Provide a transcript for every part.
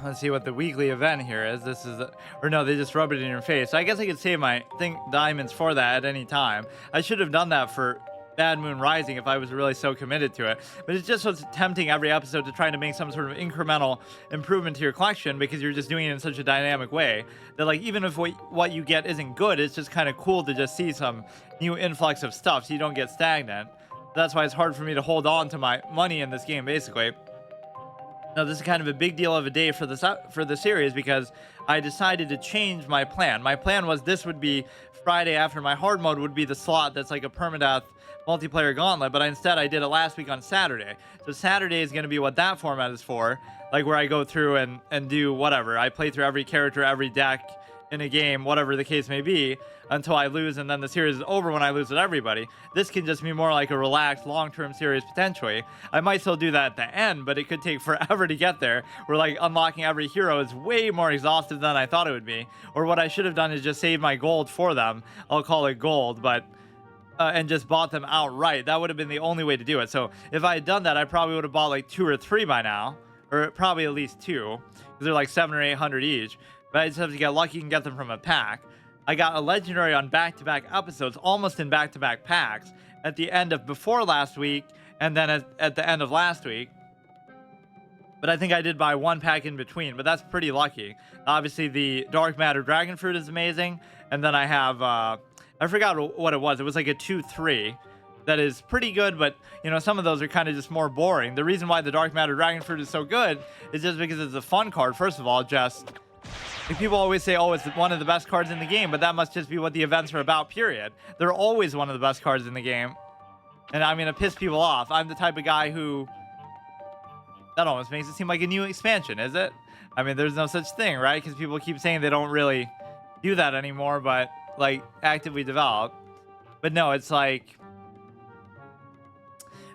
let's see what the weekly event here is. This is, or no, they just rub it in your face. So I guess I could save my diamonds for that at any time. I should have done that for Bad Moon Rising if I was really so committed to it. But it's just so tempting every episode to try to make some sort of incremental improvement to your collection, because you're just doing it in such a dynamic way that, like, even if what you get isn't good, it's just kind of cool to just see some new influx of stuff so you don't get stagnant. That's why it's hard for me to hold on to my money in this game, basically. Now, this is kind of a big deal of a day for the series, because I decided to change my plan. My plan was this would be Friday after my hard mode would be the slot that's like a permadeath multiplayer gauntlet, but instead I did it last week on Saturday. So Saturday is going to be what that format is for, like where I go through and do whatever. I play through every character, every deck in a game, whatever the case may be, until I lose, and then the series is over when I lose with everybody. This can just be more like a relaxed long-term series potentially. I might still do that at the end, but it could take forever to get there, where like unlocking every hero is way more exhaustive than I thought it would be. Or what I should have done is just save my gold for them. I'll call it gold, but and just bought them outright. That would have been the only way to do it. So if I had done that, I probably would have bought like 2 or 3 by now, or probably at least 2, because they're like 700 or 800 each. But I just have to get lucky and get them from a pack. I got a legendary on back-to-back episodes, almost in back-to-back packs, at the end of before last week, and then at the end of last week. But I think I did buy 1 pack in between, but that's pretty lucky. Obviously, the Dark Matter Dragon Fruit is amazing, and then I have, I forgot what it was. It was like a 2-3. That is pretty good, but you know, some of those are kind of just more boring. The reason why the Dark Matter Dragon Fruit is so good is just because it's a fun card. First of all, just like people always say, oh, it's one of the best cards in the game, but that must just be what the events are about, period. They're always one of the best cards in the game, and I'm gonna piss people off. I'm the type of guy who, that almost makes it seem like a new expansion, is it? I mean, there's no such thing, right? Because people keep saying they don't really do that anymore, but like actively develop. But no, it's like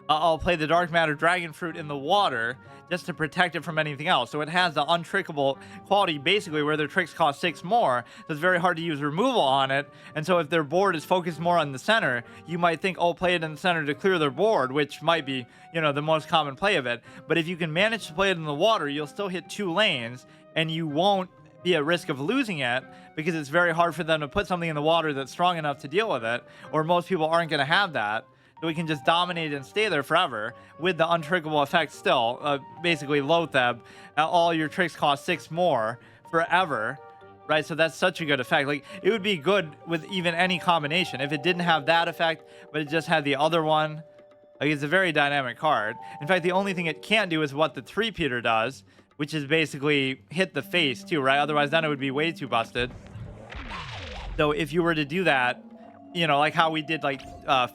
I'll play the Dark Matter Dragon Fruit in the water just to protect it from anything else. So it has the untrickable quality, basically, where their tricks cost 6 more. So it's very hard to use removal on it. And so if their board is focused more on the center, you might think, oh, play it in the center to clear their board, which might be, you know, the most common play of it. But if you can manage to play it in the water, you'll still hit 2 lanes, and you won't be at risk of losing it, because it's very hard for them to put something in the water that's strong enough to deal with it, or most people aren't going to have that. So we can just dominate and stay there forever with the untrickable effect still. Basically, Lotheb, all your tricks cost 6 more forever, right? So that's such a good effect. Like, it would be good with even any combination. If it didn't have that effect, but it just had the other one, like, it's a very dynamic card. In fact, the only thing it can't do is what the 3-peater does, which is basically hit the face too, right? Otherwise, then it would be way too busted. So if you were to do that, you know, like how we did like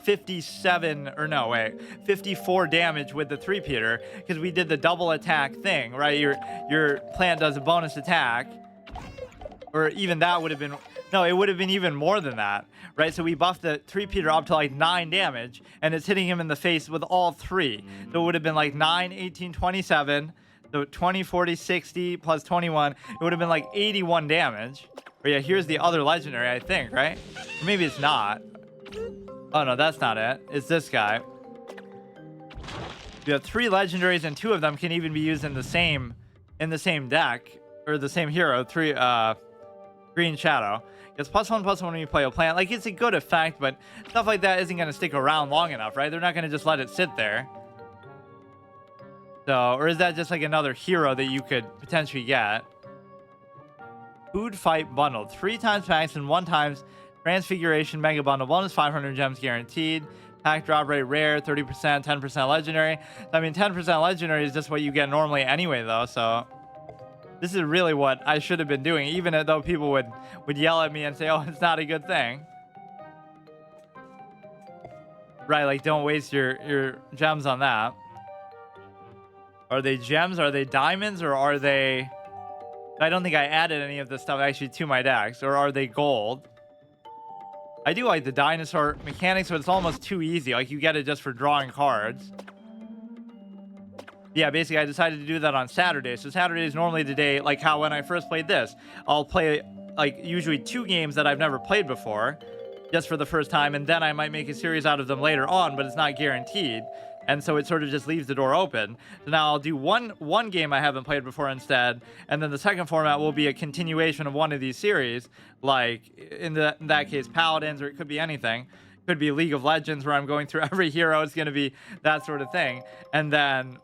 54 damage with the 3-peater, because we did the double attack thing, right? Your plant does a bonus attack, or even that would have been, no, it would have been even more than that, right? So we buffed the 3-peater up to like 9 damage, and it's hitting him in the face with all 3. So it would have been like 9, 18, 27, so 20, 40, 60 plus 21. It would have been like 81 damage. But yeah, here's the other legendary, I think, right? Or maybe it's not. Oh no, that's not it. It's this guy. You have 3 legendaries, and 2 of them can even be used in the same deck, or the same hero. 3 Green Shadow. It's +1/+1 when you play a plant. Like, it's a good effect, but stuff like that isn't gonna stick around long enough, right? They're not gonna just let it sit there. So, or is that just like another hero that you could potentially get? Food Fight Bundle. 3 times packs and 1 times Transfiguration Mega Bundle. Bonus 500 gems guaranteed. Pack drop rate rare, 30%, 10% legendary. I mean, 10% legendary is just what you get normally anyway, though. So this is really what I should have been doing, even though people would yell at me and say, oh, it's not a good thing. Right, like, don't waste your gems on that. Are they gems? Are they diamonds? Or are they... I don't think I added any of this stuff actually to my decks. Or are they gold? I do like the dinosaur mechanics, but it's almost too easy. Like, you get it just for drawing cards. Yeah, basically I decided to do that on Saturday. So Saturday is normally the day, like how when I first played this, I'll play like usually 2 games that I've never played before, just for the first time, and then I might make a series out of them later on, but it's not guaranteed. and so it sort of just leaves the door open. So now I'll do one game I haven't played before instead, and then the second format will be a continuation of one of these series, like in that case Paladins, or it could be anything. Could be League of Legends, where I'm going through every hero. It's going to be that sort of thing. And then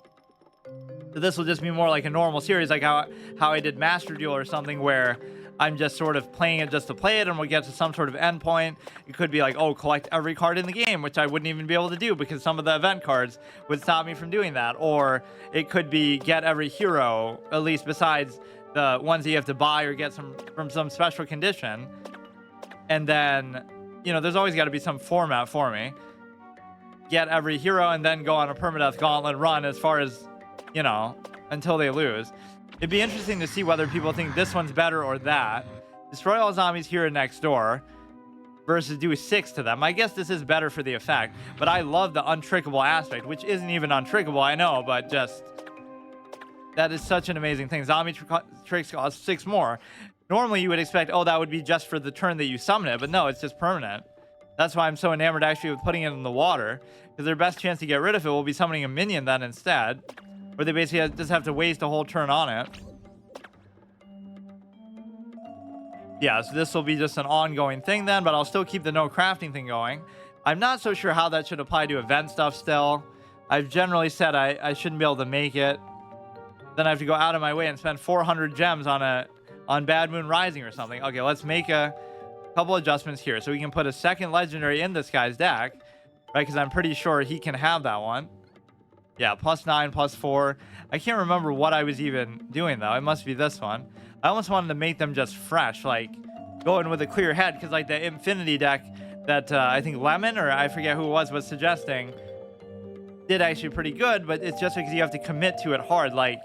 this will just be more like a normal series, like how I did Master Duel or something, where I'm just sort of playing it just to play it, and we'll get to some sort of endpoint. It could be like, oh, collect every card in the game, which I wouldn't even be able to do because some of the event cards would stop me from doing that. Or it could be get every hero, at least besides the ones that you have to buy or get from some special condition. And then, you know, there's always got to be some format for me. Get every hero and then go on a permadeath gauntlet run as far as, you know, until they lose. It'd be interesting to see whether people think this one's better or that. Destroy all zombies here and next door versus do 6 to them. I guess this is better for the effect, but I love the untrickable aspect, which isn't even untrickable, I know, but just that is such an amazing thing. Zombie tricks cost 6 more. Normally you would expect, oh, that would be just for the turn that you summon it, but no, it's just permanent. That's why I'm so enamored actually with putting it in the water, because their best chance to get rid of it will be summoning a minion then instead. Or they basically just have to waste a whole turn on it. Yeah, so this will be just an ongoing thing then, but I'll still keep the no crafting thing going. I'm not so sure how that should apply to event stuff still. I've generally said I shouldn't be able to make it. Then I have to go out of my way and spend 400 gems on Bad Moon Rising or something. Okay, let's make a couple adjustments here. So we can put a second legendary in this guy's deck, right? Because I'm pretty sure he can have that one. Yeah, +9, +4. I can't remember what I was even doing, though. It must be this one. I almost wanted to make them just fresh, like going with a clear head, because like the Infinity deck that I think Lemon, or I forget who it was suggesting, did actually pretty good, but it's just because you have to commit to it hard. Like,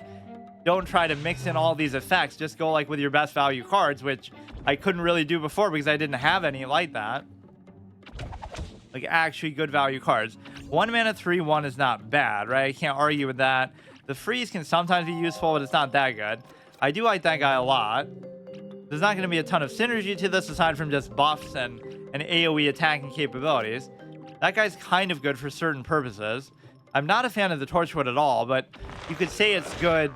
don't try to mix in all these effects. Just go like with your best value cards, which I couldn't really do before because I didn't have any like that. Like actually good value cards. 1 mana 3/1 is not bad, right? I can't argue with that. The freeze can sometimes be useful, but it's not that good. I do like that guy a lot. There's not going to be a ton of synergy to this aside from just buffs and AoE attacking capabilities. That guy's kind of good for certain purposes. I'm not a fan of the Torchwood at all, but you could say it's good.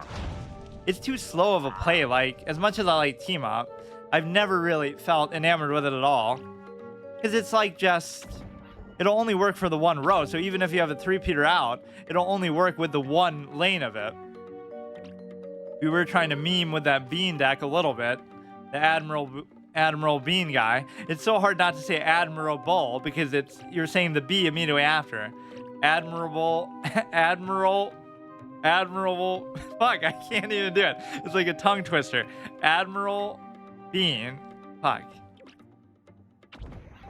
It's too slow of a play. Like, as much as I like Team Up, I've never really felt enamored with it at all. Because it's like just... it'll only work for the one row. So even if you have a 3-peater out, it'll only work with the one lane of it. We were trying to meme with that Bean deck a little bit. The Admiral Bean guy. It's so hard not to say Admirable because you're saying the B immediately after. Admirable. Fuck, I can't even do it. It's like a tongue twister. Admiral Bean. Fuck.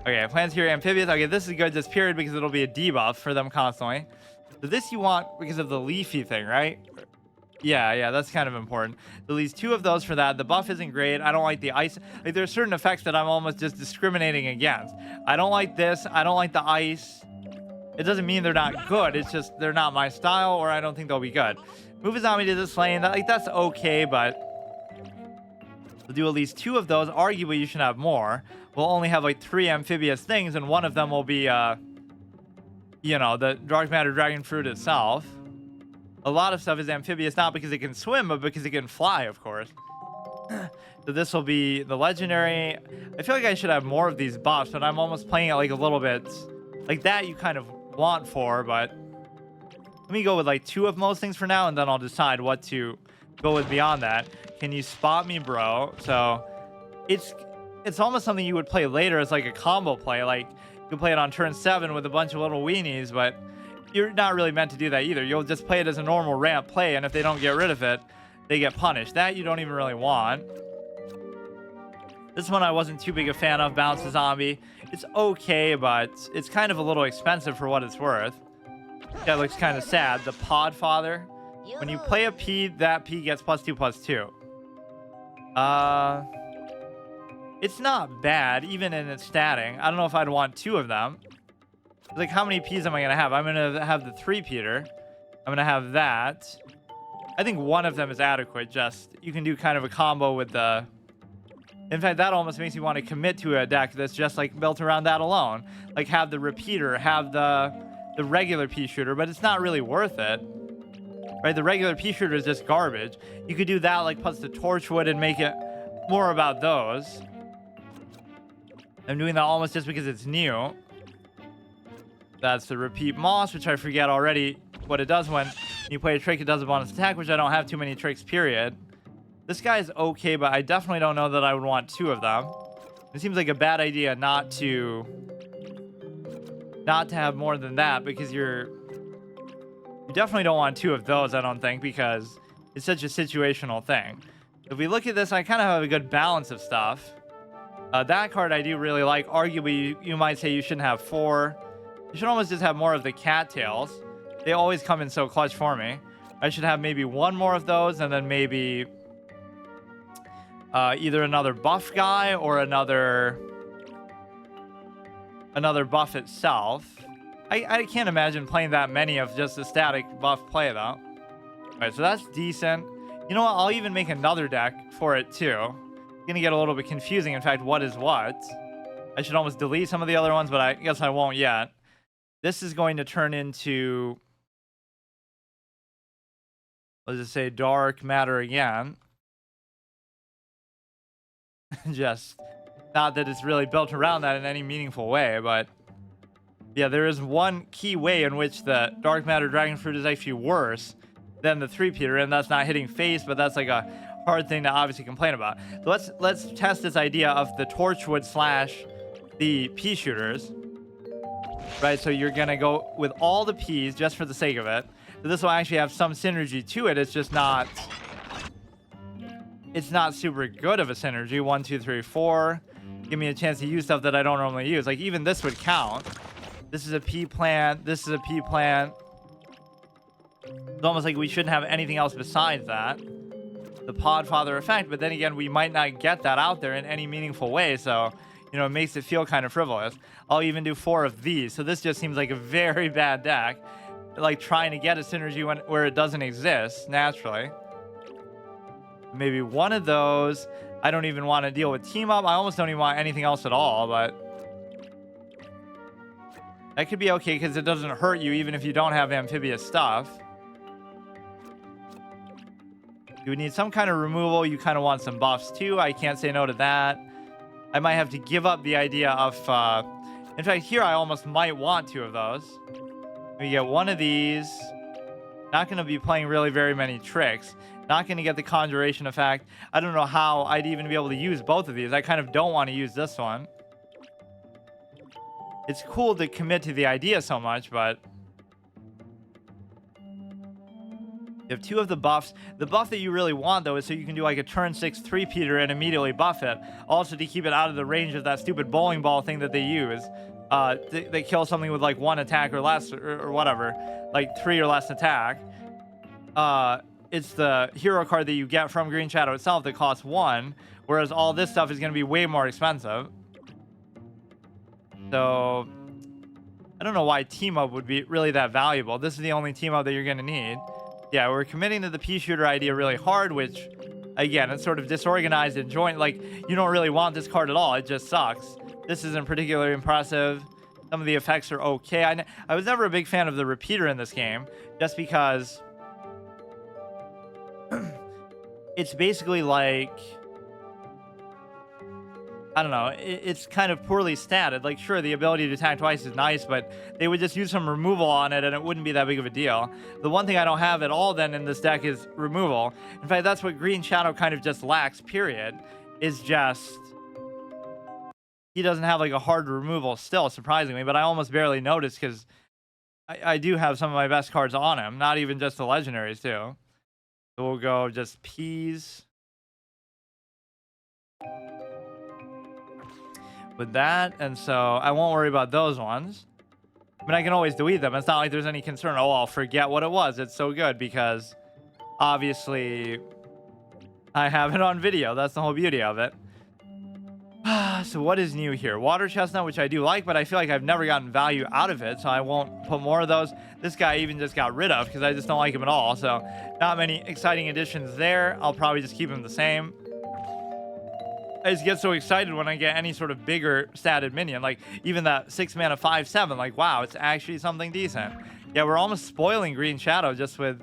Okay, plans here amphibious. Okay, this is good this period because it'll be a debuff for them constantly. So this you want because of the leafy thing, right? Yeah, that's kind of important. At least 2 of those for that. The buff isn't great. I don't like the ice. Like, there's certain effects that I'm almost just discriminating against. I don't like this. I don't like the ice. It doesn't mean they're not good. It's just they're not my style, or I don't think they'll be good. Move a zombie to this lane. That's okay, but we'll do at least 2 of those. Arguably, you should have more. We'll only have like 3 amphibious things, and one of them will be, you know, the dark matter dragon fruit itself. A lot of stuff is amphibious, not because it can swim, but because it can fly, of course. So this will be the legendary. I feel like I should have more of these buffs, but I'm almost playing it like a little bit like that you kind of want for, but let me go with like 2 of most things for now, and then I'll decide what to go with beyond that. Can you spot me, bro? So it's almost something you would play later as like a combo play. Like you can play it on turn 7 with a bunch of little weenies, but you're not really meant to do that either. You'll just play it as a normal ramp play, and if they don't get rid of it, they get punished. That you don't even really want. This one I wasn't too big a fan of, Bounce the Zombie. It's okay, but it's kind of a little expensive for what it's worth. That looks kind of sad. The Podfather. When you play a P, that P gets +2/+2. It's not bad, even in its statting. I don't know if I'd want 2 of them. Like, how many P's am I going to have? I'm going to have the 3-peater. I'm going to have that. I think 1 of them is adequate. Just, you can do kind of a combo with the... In fact, that almost makes me want to commit to a deck that's just, like, built around that alone. Like, have the repeater, have the the regular pea shooter, but it's not really worth it. Right? The regular pea shooter is just garbage. You could do that, like plus the torchwood and make it more about those. I'm doing that almost just because it's new. That's the repeat moss, which I forget already what it does when you play a trick. It does a bonus attack, which I don't have too many tricks, period. This guy is okay, but I definitely don't know that I would want 2 of them. It seems like a bad idea not to have more than that, because you definitely don't want 2 of those, I don't think, because it's such a situational thing. If we look at this, I kind of have a good balance of stuff. That card I do really like. Arguably, you might say you shouldn't have 4. You should almost just have more of the cattails. They always come in so clutch for me. I should have maybe 1 more of those, and then maybe either another buff guy or another buff itself. I can't imagine playing that many of just a static buff play, though. Alright, so that's decent. You know what? I'll even make another deck for it, too. It's gonna get a little bit confusing, in fact, what is what. I should almost delete some of the other ones, but I guess I won't yet. This is going to turn into, let's just say, dark matter again. Just not that it's really built around that in any meaningful way, but yeah, there is one key way in which the dark matter dragon fruit is actually worse than the 3-peater, and that's not hitting face, but that's like a hard thing to obviously complain about. So let's test this idea of the torchwood / the pea shooters. Right, so you're gonna go with all the peas just for the sake of it. So this will actually have some synergy to it. It's just not, it's not super good of a synergy. 1, 2, 3, 4. Give me a chance to use stuff that I don't normally use. Like even this would count. This is a pea plant. This is a pea plant. It's almost like we shouldn't have anything else besides that. The Podfather effect, but then again, we might not get that out there in any meaningful way, so, you know, it makes it feel kind of frivolous. I'll even do 4 of these, so this just seems like a very bad deck. Like trying to get a synergy where it doesn't exist, naturally. Maybe 1 of those. I don't even want to deal with team up. I almost don't even want anything else at all, but that could be okay because it doesn't hurt you even if you don't have amphibious stuff. You would need some kind of removal. You kind of want some buffs too. I can't say no to that. I might have to give up the idea of... in fact, here I almost might want 2 of those. We get 1 of these. Not going to be playing really very many tricks. Not going to get the conjuration effect. I don't know how I'd even be able to use both of these. I kind of don't want to use this one. It's cool to commit to the idea so much, but... You have 2 of the buffs. The buff that you really want, though, is so you can do like a turn 6 3-peater and immediately buff it. Also to keep it out of the range of that stupid bowling ball thing that they use. They kill something with like 1 attack or less, or whatever. Like 3 or less attack. It's the hero card that you get from Green Shadow itself that costs 1. Whereas all this stuff is going to be way more expensive. So... I don't know why team up would be really that valuable. This is the only team up that you're going to need. Yeah, we're committing to the pea shooter idea really hard, which, again, it's sort of disorganized and joint. Like, you don't really want this card at all. It just sucks. This isn't particularly impressive. Some of the effects are okay. I was never a big fan of the repeater in this game, just because it's basically like... I don't know, it's kind of poorly statted. Like, sure, the ability to attack twice is nice, but they would just use some removal on it and it wouldn't be that big of a deal. The one thing I don't have at all then in this deck is removal. In fact, that's what Green Shadow kind of just lacks, period. Is just... He doesn't have like a hard removal still, surprisingly, but I almost barely noticed because I do have some of my best cards on him. Not even just the legendaries, too. So we'll go just peas. With that, and so I won't worry about those ones. I mean, I can always delete them. It's not like there's any concern. Oh, I'll forget what it was. It's so good because obviously I have it on video. That's the whole beauty of it. So what is new here? Water chestnut, which I do like, but I feel like I've never gotten value out of it, so I won't put more of those. This guy even just got rid of because I just don't like him at all. So not many exciting additions there. I'll probably just keep him the same. I just get so excited when I get any sort of bigger statted minion, like even that 6 mana 5/7. Like, wow, it's actually something decent. Yeah, we're almost spoiling Green Shadow just with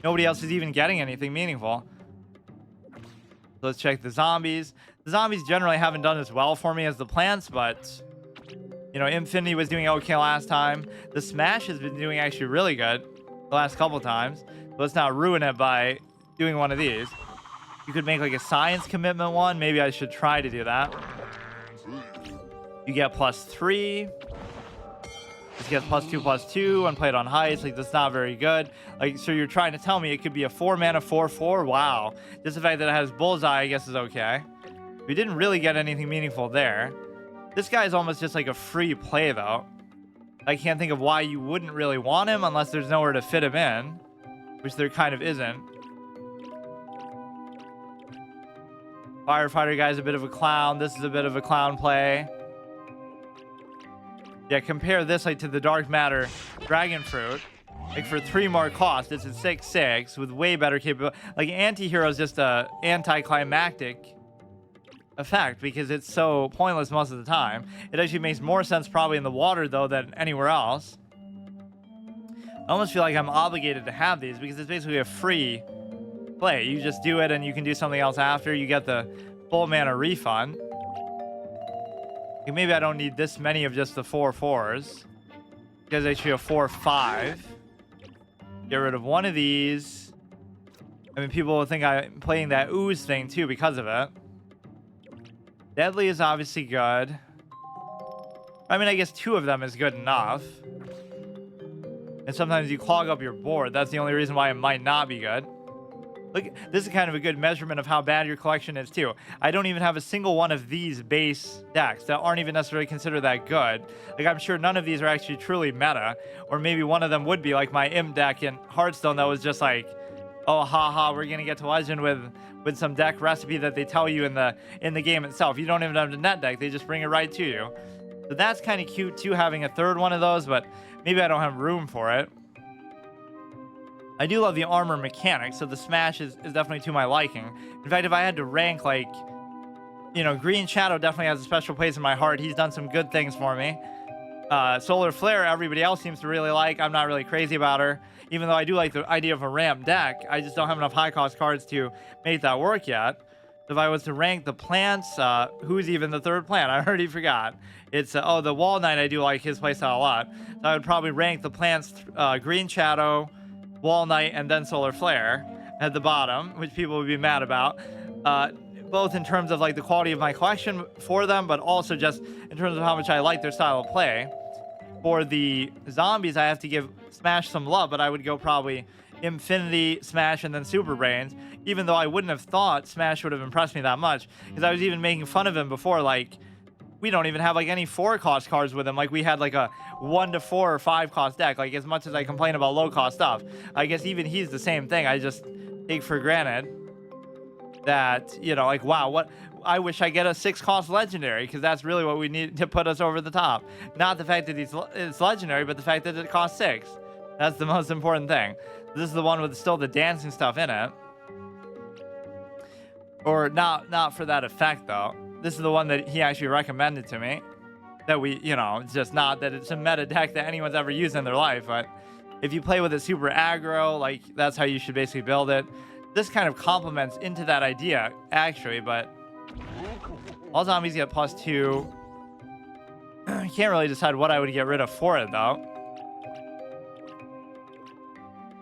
nobody else is even getting anything meaningful. So let's check the zombies. The zombies generally haven't done as well for me as the plants, but you know, Infinity was doing okay last time. The Smash has been doing actually really good the last couple times. So let's not ruin it by doing one of these. You could make like a science commitment one. Maybe I should try to do that. You get +3. This gets +2/+2 when played on heist. Like, that's not very good. Like, so you're trying to tell me it could be a 4 mana 4/4? Wow. Just the fact that it has bullseye, I guess, is okay. We didn't really get anything meaningful there. This guy is almost just like a free play, though. I can't think of why you wouldn't really want him unless there's nowhere to fit him in, which there kind of isn't. Firefighter guy's a bit of a clown. This is a bit of a clown play. Yeah, compare this like to the Dark Matter Dragon Fruit. Like for 3 more cost, it's a 6/6 with way better capability. Like anti-hero is just a anticlimactic effect because it's so pointless most of the time. It actually makes more sense probably in the water though than anywhere else. I almost feel like I'm obligated to have these because it's basically a free play. You just do it and you can do something else after. You get the full mana refund. Maybe I don't need this many of just the 4/4s. Because actually a 4/5. Get rid of one of these. I mean, people will think I'm playing that ooze thing too because of it. Deadly is obviously good. I mean, I guess 2 of them is good enough. And sometimes you clog up your board. That's the only reason why it might not be good. Look, this is kind of a good measurement of how bad your collection is too. I don't even have a single one of these base decks that aren't even necessarily considered that good. Like, I'm sure none of these are actually truly meta, or maybe one of them would be like my Imp deck in Hearthstone that was just like, oh haha, we're gonna get to Legend with some deck recipe that they tell you in the game itself. You don't even have the net deck, they just bring it right to you. So that's kind of cute too, having a 3rd one of those, but maybe I don't have room for it. I do love the armor mechanic, so the Smash is definitely to my liking. In fact, if I had to rank, like, you know, Green Shadow definitely has a special place in my heart. He's done some good things for me. Solar Flare, everybody else seems to really like. I'm not really crazy about her. Even though I do like the idea of a ramp deck, I just don't have enough high-cost cards to make that work yet. If I was to rank the plants, who's even the 3rd plant? I already forgot. It's, oh, the Wall Knight, I do like his playstyle a lot. So I would probably rank the plants Green Shadow, Wall Knight, and then Solar Flare at the bottom, which people would be mad about. Both in terms of like the quality of my collection for them, but also just in terms of how much I like their style of play. For the zombies, I have to give Smash some love, but I would go probably Infinity, Smash, and then Super Brains, even though I wouldn't have thought Smash would have impressed me that much, because I was even making fun of him before. Like, we don't even have like any 4-cost cards with him. Like, we had like a 1 to 4 or 5-cost deck. Like, as much as I complain about low-cost stuff, I guess even he's the same thing. I just take for granted that, you know, like, wow, what, I wish I get a 6-cost legendary, because that's really what we need to put us over the top. Not the fact that it's legendary, but the fact that it costs 6. That's the most important thing. This is the one with still the dancing stuff in it. Or not for that effect, though. This is the one that he actually recommended to me. That we, you know, it's just not that it's a meta deck that anyone's ever used in their life. But if you play with it super aggro, like, that's how you should basically build it. This kind of complements into that idea, actually, but all zombies get +2. I can't really decide what I would get rid of for it, though.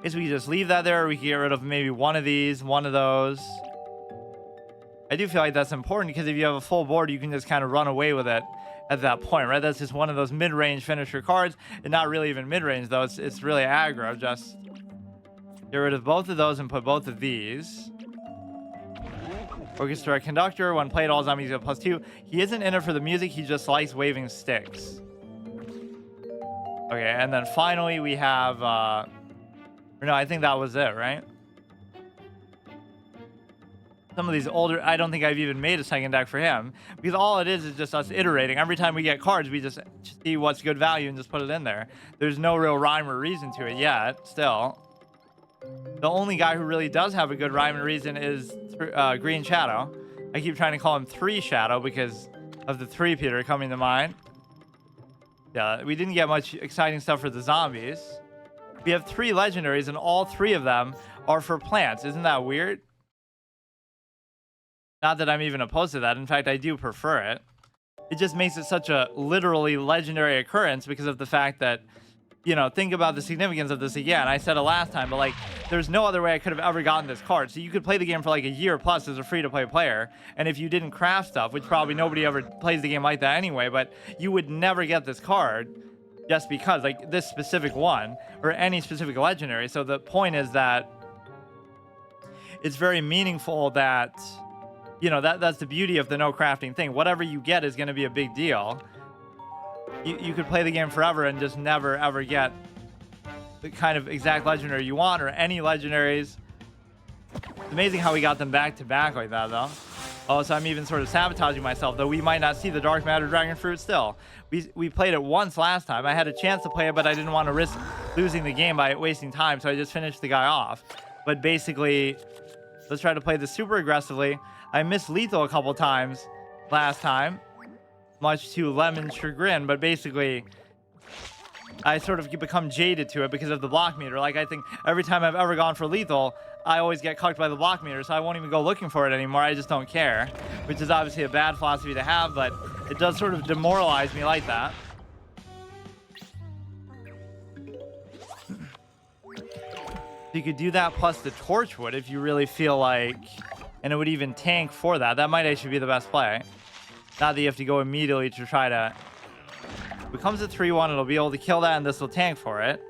I guess we could just leave that there, or we could get rid of maybe one of these, one of those. I do feel like that's important, because if you have a full board, you can just kind of run away with it at that point, right? That's just one of those mid-range finisher cards, and not really even mid-range, though. It's really aggro. Just get rid of both of those and put both of these. Orchestra Conductor, when played, all zombies get +2. He isn't in it for the music, he just likes waving sticks. Okay, and then finally we have, no, I think that was it, right? Some of these older, I don't think I've even made a second deck for him, because all it is just us iterating. Every time we get cards, we just see what's good value and just put it in there. There's no real rhyme or reason to it yet, still. The only guy who really does have a good rhyme and reason is Green Shadow. I keep trying to call him 3 Shadow because of the 3-peater coming to mind. Yeah, we didn't get much exciting stuff for the zombies. We have 3 legendaries, and all 3 of them are for plants. Isn't that weird? Not that I'm even opposed to that. In fact, I do prefer it. It just makes it such a literally legendary occurrence because of the fact that, you know, think about the significance of this again. I said it last time, but like, there's no other way I could have ever gotten this card. So you could play the game for like a year plus as a free-to-play player, and if you didn't craft stuff, which probably nobody ever plays the game like that anyway, but you would never get this card just because, like this specific one, or any specific legendary. So the point is that it's very meaningful that, you know, that's the beauty of the no crafting thing. Whatever you get is going to be a big deal. You could play the game forever and just never ever get the kind of exact legendary you want, or any legendaries. It's amazing how we got them back to back like that, though. Oh, so I'm even sort of sabotaging myself, though we might not see the dark matter dragon fruit still. We played it once last time. I had a chance to play it, but I didn't want to risk losing the game by wasting time, so I just finished the guy off. But basically, let's try to play this super aggressively. I missed lethal a couple times last time, much to Lemon's chagrin, but basically I sort of become jaded to it because of the block meter. Like, I think every time I've ever gone for lethal, I always get cucked by the block meter, so I won't even go looking for it anymore. I just don't care, which is obviously a bad philosophy to have, but it does sort of demoralize me like that. You could do that plus the Torchwood if you really feel like, and it would even tank for that. That might actually be the best play. Not that you have to go immediately to try to... If it becomes a 3-1, it'll be able to kill that, and this will tank for it.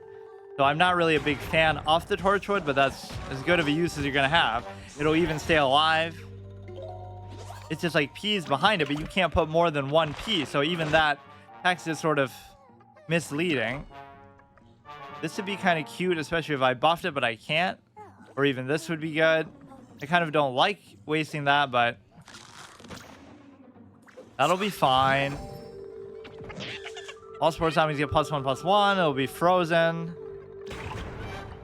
So I'm not really a big fan of the Torchwood, but that's as good of a use as you're going to have. It'll even stay alive. It's just like P's behind it, but you can't put more than 1 P, so even that text is sort of misleading. This would be kind of cute, especially if I buffed it, but I can't. Or even this would be good. I kind of don't like wasting that, but that'll be fine. All sports zombies get +1/+1. It'll be frozen.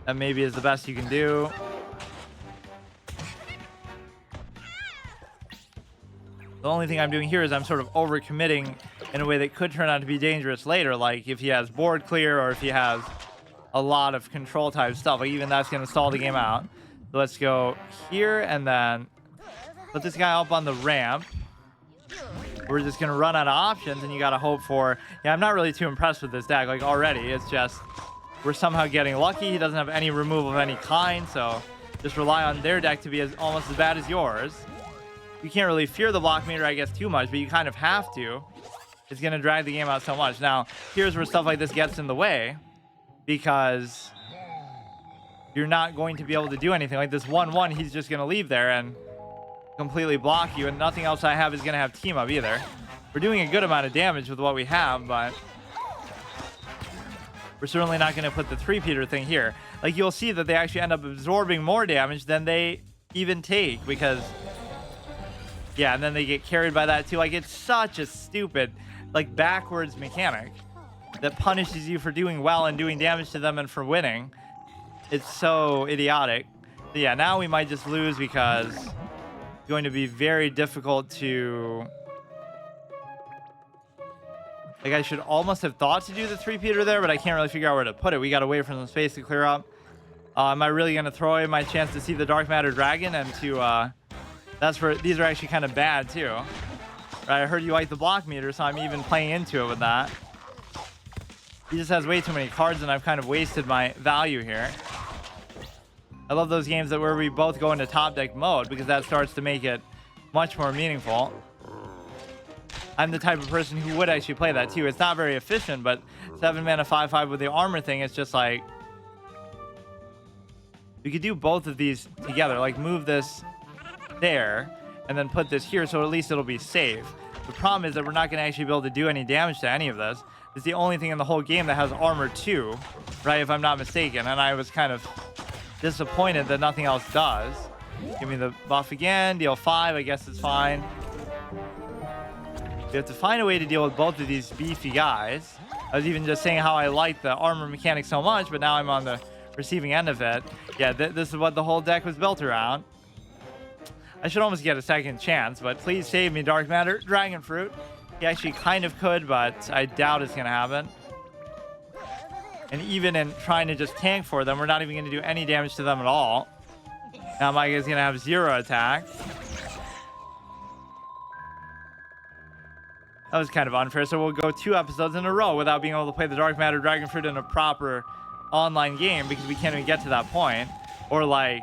That maybe is the best you can do. The only thing I'm doing here is I'm sort of overcommitting in a way that could turn out to be dangerous later, like if he has board clear or if he has a lot of control type stuff. Like, even that's going to stall the game out. So let's go here and then put this guy up on the ramp. We're just going to run out of options, and you got to hope for... Yeah, I'm not really too impressed with this deck, like, already. It's just we're somehow getting lucky. He doesn't have any removal of any kind, so just rely on their deck to be almost as bad as yours. You can't really fear the block meter, I guess, too much, but you kind of have to. It's going to drag the game out so much. Now, here's where stuff like this gets in the way, because you're not going to be able to do anything. Like this 1-1, he's just going to leave there and completely block you, and nothing else I have is going to have team up either. We're doing a good amount of damage with what we have, but we're certainly not going to put the 3-peater thing here. Like, you'll see that they actually end up absorbing more damage than they even take, because yeah, and then they get carried by that too. Like, it's such a stupid, like, backwards mechanic that punishes you for doing well and doing damage to them and for winning. It's so idiotic. So yeah, now we might just lose because it's going to be very difficult to... Like, I should almost have thought to do the 3-peater there, but I can't really figure out where to put it. We got to wait for some space to clear up. Am I really going to throw away my chance to see the Dark Matter Dragon and to... That's where these are actually kind of bad too. Right, I heard you like the block meter, so I'm even playing into it with that. He just has way too many cards, and I've kind of wasted my value here. I love those games where we both go into top deck mode, because that starts to make it much more meaningful. I'm the type of person who would actually play that too. It's not very efficient, but 7 mana 5/5 with the armor thing, it's just like... We could do both of these together, like move this there and then put this here, so at least it'll be safe. The problem is that we're not going to actually be able to do any damage to any of this. It's the only thing in the whole game that has armor 2, right, if I'm not mistaken, and I was kind of disappointed that nothing else does. Give me the buff again, deal 5, I guess it's fine. We have to find a way to deal with both of these beefy guys. I was even just saying how I like the armor mechanic so much, but now I'm on the receiving end of it. Yeah, this is what the whole deck was built around. I should almost get a second chance, but please save me, Dark Matter. Dragon Fruit. He actually kind of could, but I doubt it's going to happen. And even in trying to just tank for them, we're not even going to do any damage to them at all. Now my guy's going to have 0 attack. That was kind of unfair. So we'll go 2 episodes in a row without being able to play the Dark Matter Dragon Fruit in a proper online game because we can't even get to that point. Or like,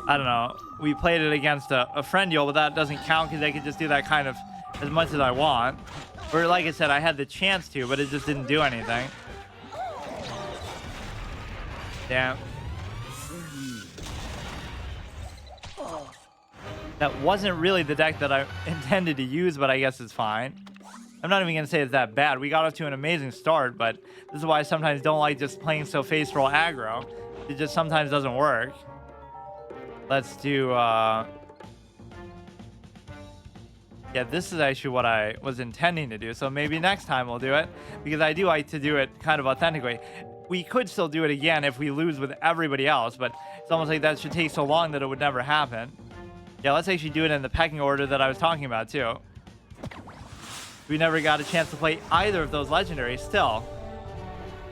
I don't know, we played it against a friend but that doesn't count because I could just do that kind of as much as I want. Or like I said, I had the chance to, but it just didn't do anything. Damn. That wasn't really the deck that I intended to use, but I guess it's fine. I'm not even going to say it's that bad. We got off to an amazing start, but this is why I sometimes don't like just playing so face roll aggro. It just sometimes doesn't work. Let's do... Yeah, this is actually what I was intending to do, so maybe next time we'll do it, because I do like to do it kind of authentically. We could still do it again if we lose with everybody else, but it's almost like that should take so long that it would never happen. Yeah, let's actually do it in the pecking order that I was talking about, too. We never got a chance to play either of those legendaries still,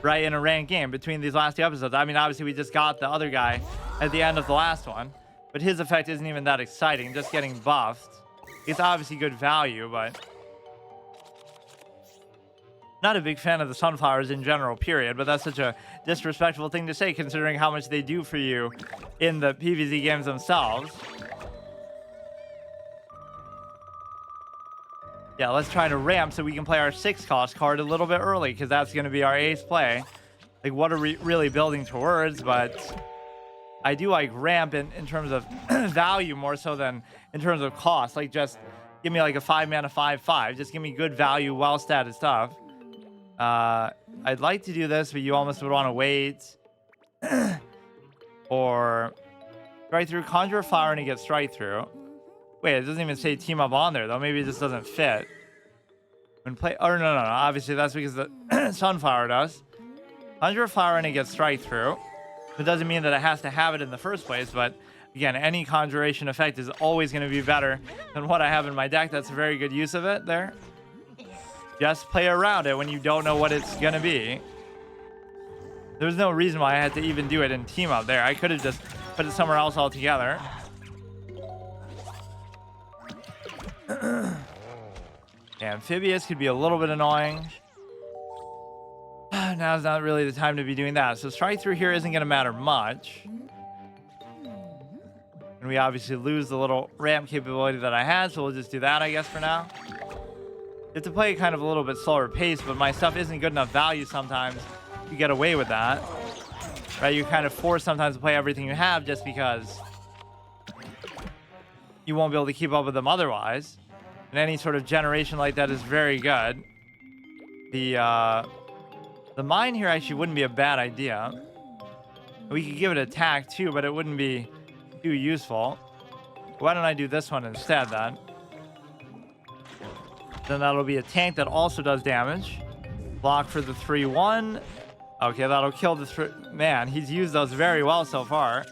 right, in a ranked game between these last 2 episodes. I mean, obviously, we just got the other guy at the end of the last one, but his effect isn't even that exciting, just getting buffed. It's obviously good value, but not a big fan of the sunflowers in general, period. But that's such a disrespectful thing to say, considering how much they do for you in the PvZ games themselves. Yeah, let's try to ramp so we can play our 6-cost card a little bit early, because that's going to be our ace play. Like, what are we really building towards? But I do like ramp in terms of value more so than in terms of cost. Like, just give me like a 5-mana 5/5. Just give me good value, well-statted stuff. I'd like to do this, but you almost would want to wait. Or strike through, conjure a flower, and he gets strike through. Wait, it doesn't even say team up on there, though. Maybe it just doesn't fit. When play... Oh, no. Obviously, that's because the sunflower does. Conjure a flower, and it gets strike through. It doesn't mean that it has to have it in the first place, but again, any conjuration effect is always going to be better than what I have in my deck. That's a very good use of it there. Just play around it when you don't know what it's going to be. There's no reason why I had to even do it in team up there. I could have just put it somewhere else altogether. Yeah, Amphibious could be a little bit annoying. Now's not really the time to be doing that. So strike through here isn't going to matter much. And we obviously lose the little ramp capability that I had, so we'll just do that, I guess, for now. You have to play kind of a little bit slower pace, but my stuff isn't good enough value sometimes to get away with that. Right? You're kind of forced sometimes to play everything you have just because you won't be able to keep up with them otherwise. And any sort of generation like that is very good. The mine here actually wouldn't be a bad idea. We could give it attack too, but it wouldn't be too useful. Why don't I do this one instead then? Then that'll be a tank that also does damage. Block for the 3/1. Okay, that'll kill the man, he's used those very well so far.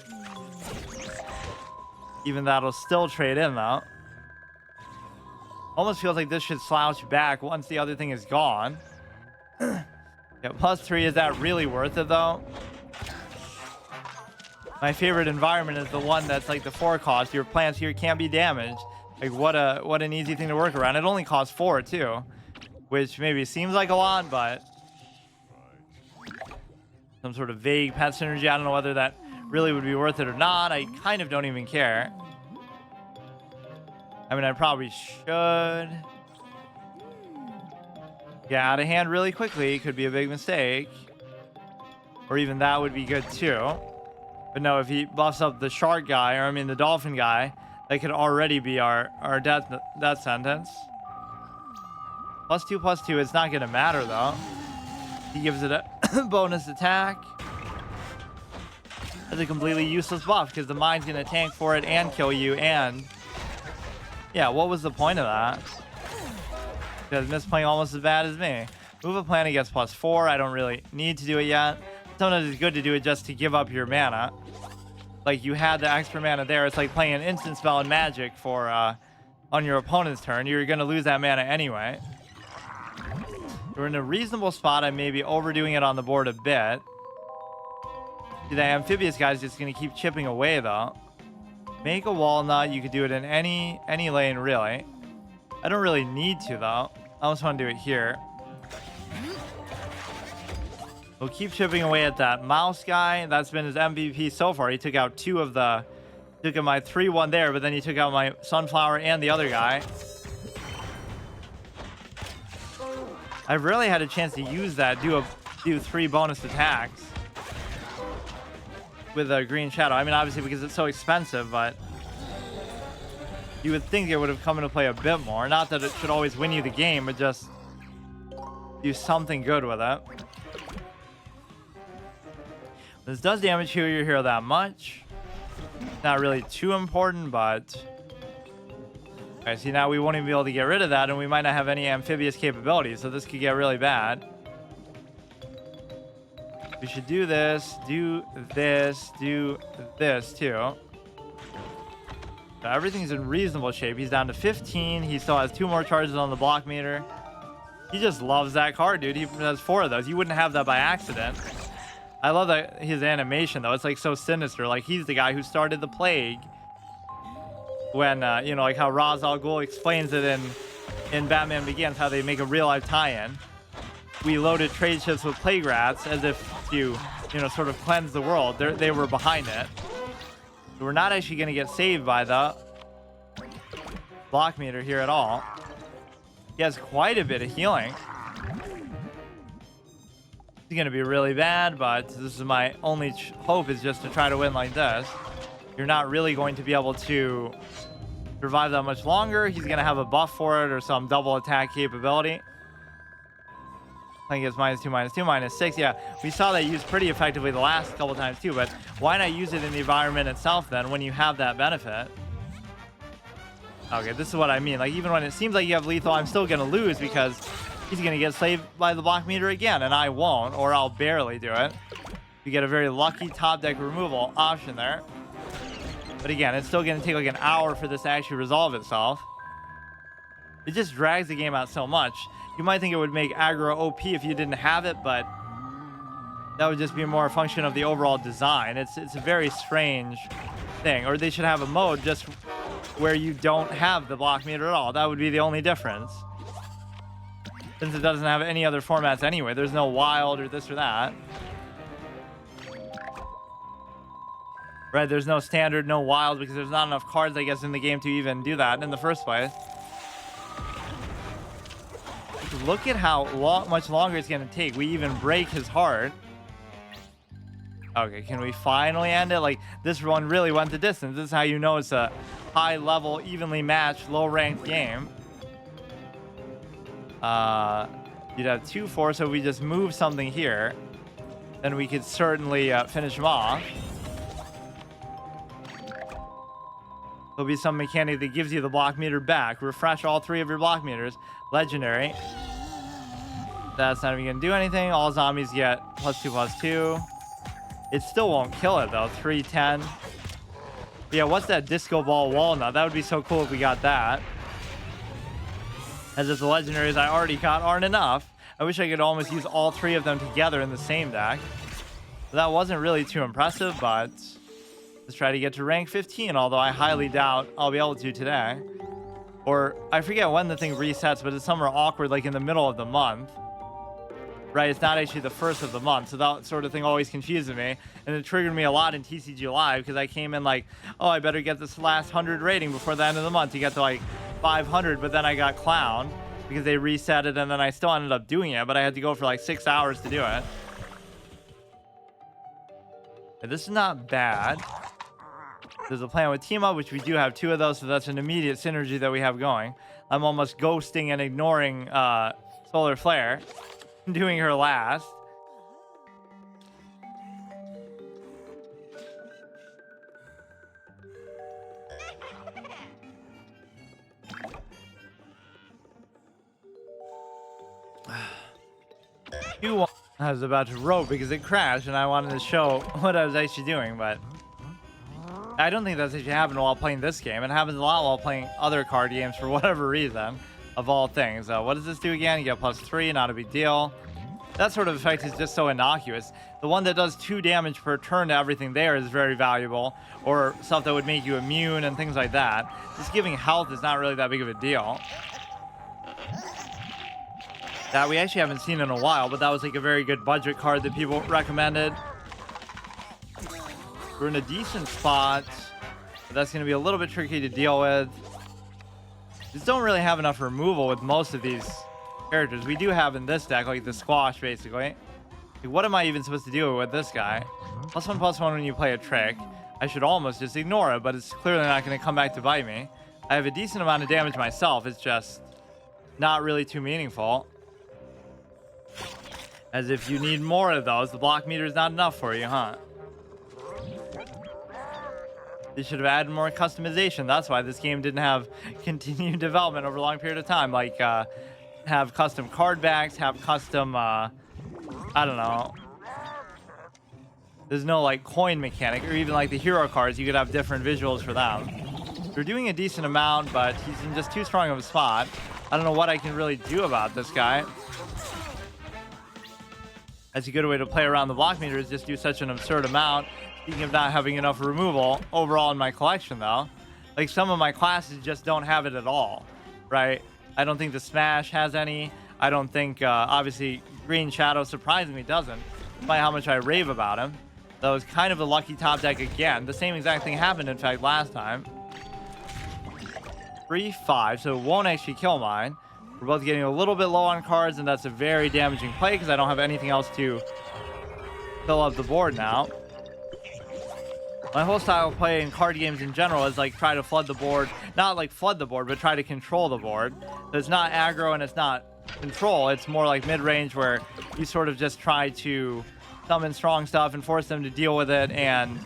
Even that'll still trade in though. Almost feels like this should slouch back once the other thing is gone. Yeah, +3, is that really worth it though? My favorite environment is the one that's like the 4 cost. Your plants here can't be damaged. Like what an easy thing to work around. It only costs 4 too, which maybe seems like a lot, but some sort of vague pet synergy. I don't know whether that really would be worth it or not. I kind of don't even care. I mean, I probably should. Yeah, out of hand really quickly could be a big mistake. Or even that would be good too. But no, if he buffs up the shark guy, or I mean the dolphin guy, that could already be our death sentence. +2/+2, it's not going to matter though. He gives it a bonus attack. That's a completely useless buff because the mine's going to tank for it and kill you. And yeah, what was the point of that? Because misplaying almost as bad as me. Move a planet gets +4. I don't really need to do it yet. Sometimes it's good to do it just to give up your mana. like you had the extra mana there. It's like playing an instant spell in Magic for on your opponent's turn. You're gonna lose that mana anyway. We're in a reasonable spot. I may be overdoing it on the board a bit. See, the amphibious guy's just gonna keep chipping away though. Make a walnut. You could do it in any lane really. I don't really need to though. I just want to do it here. We'll keep chipping away at that mouse guy. That's been his MVP so far. He took out two of the... Took out my 3-1 there, but then he took out my sunflower and the other guy. I've rarely had a chance to use that. Do 3 bonus attacks with a green shadow. I mean, obviously because it's so expensive, but you would think it would have come into play a bit more. Not that it should always win you the game, but just do something good with it. This does damage heal your hero that much. Not really too important, but... Okay, see, now we won't even be able to get rid of that, and we might not have any amphibious capabilities, so this could get really bad. We should do this too. So everything's in reasonable shape. He's down to 15. He still has 2 more charges on the block meter. He just loves that card, dude. He has 4 of those. You wouldn't have that by accident. I love that his animation though. It's like so sinister. Like he's the guy who started the plague. When you know, like how Ra's al Ghul explains it in Batman Begins, how they make a real life tie-in. We loaded trade ships with plague rats as if to, you know, sort of cleanse the world. They were behind it. So we're not actually going to get saved by the block meter here at all. He has quite a bit of healing. It's going to be really bad, but this is my only hope, is just to try to win like this. You're not really going to be able to survive that much longer. He's going to have a buff for it or some double attack capability. I think it's -2, -2, -6. Yeah, we saw that used pretty effectively the last couple times too, but why not use it in the environment itself then when you have that benefit? Okay, this is what I mean. Like, even when it seems like you have lethal, I'm still going to lose because he's going to get saved by the block meter again, and I won't, or I'll barely do it. You get a very lucky top deck removal option there. But again, it's still going to take like an hour for this to actually resolve itself. It just drags the game out so much. You might think it would make aggro OP if you didn't have it, but that would just be more a function of the overall design. It's a very strange thing. Or they should have a mode just where you don't have the block meter at all. That would be the only difference. Since it doesn't have any other formats anyway. There's no wild or this or that. Right, there's no standard, no wild, because there's not enough cards, I guess, in the game to even do that in the first place. Look at how much longer it's going to take. We even break his heart. Okay, can we finally end it? Like, this one really went the distance. This is how you know it's a high-level, evenly matched, low-ranked game. You'd have 2-4, so if we just move something here, then we could certainly finish him off. There'll be some mechanic that gives you the block meter back. Refresh all 3 of your block meters. Legendary. That's not even going to do anything. All zombies get +2/+2. It still won't kill it, though. 310. But yeah, what's that disco ball walnut? That would be so cool if we got that. As if the legendaries I already got aren't enough. I wish I could almost use all 3 of them together in the same deck. But that wasn't really too impressive, but... let's try to get to rank 15, although I highly doubt I'll be able to today. Or, I forget when the thing resets, but it's somewhere awkward, like in the middle of the month. Right, it's not actually the first of the month, so that sort of thing always confuses me. And it triggered me a lot in TCG Live, because I came in like, oh, I better get this last 100 rating before the end of the month to get to like 500, but then I got clowned, because they reset it, and then I still ended up doing it, but I had to go for like 6 hours to do it. And this is not bad. There's a plan with Team Up, which we do have 2 of those, so that's an immediate synergy that we have going. I'm almost ghosting and ignoring Solar Flare. Doing her last. I was about to rope because it crashed and I wanted to show what I was actually doing, but I don't think that's actually happened while playing this game. It happens a lot while playing other card games for whatever reason, of all things. What does this do again? You get +3, not a big deal. That sort of effect is just so innocuous. The one that does 2 damage per turn to everything there is very valuable, or stuff that would make you immune and things like that. Just giving health is not really that big of a deal. That we actually haven't seen in a while, but that was like a very good budget card that people recommended. We're in a decent spot, but that's going to be a little bit tricky to deal with. Just don't really have enough removal with most of these characters. We do have in this deck, like the squash, basically. Like, what am I even supposed to do with this guy? +1/+1 when you play a trick. I should almost just ignore it, but it's clearly not going to come back to bite me. I have a decent amount of damage myself. It's just not really too meaningful. As if you need more of those. The block meter is not enough for you, huh? They should have added more customization. That's why this game didn't have continued development over a long period of time. Like, have custom card backs, have custom, I don't know. There's no, like, coin mechanic, or even, like, the hero cards. You could have different visuals for them. They're doing a decent amount, but he's in just too strong of a spot. I don't know what I can really do about this guy. That's a good way to play around the block meter, is just do such an absurd amount. Speaking of not having enough removal overall in my collection, though, like, some of my classes just don't have it at all, right? I don't think the Smash has any. I don't think, obviously, Green Shadow surprisingly doesn't, despite how much I rave about him. That was kind of a lucky top deck again. The same exact thing happened, in fact, last time. 3-5, so it won't actually kill mine. We're both getting a little bit low on cards, and that's a very damaging play because I don't have anything else to fill up the board now. My whole style of play in card games in general is like try to flood the board. Not like flood the board, but try to control the board. So it's not aggro and it's not control. It's more like mid-range where you sort of just try to summon strong stuff and force them to deal with it, and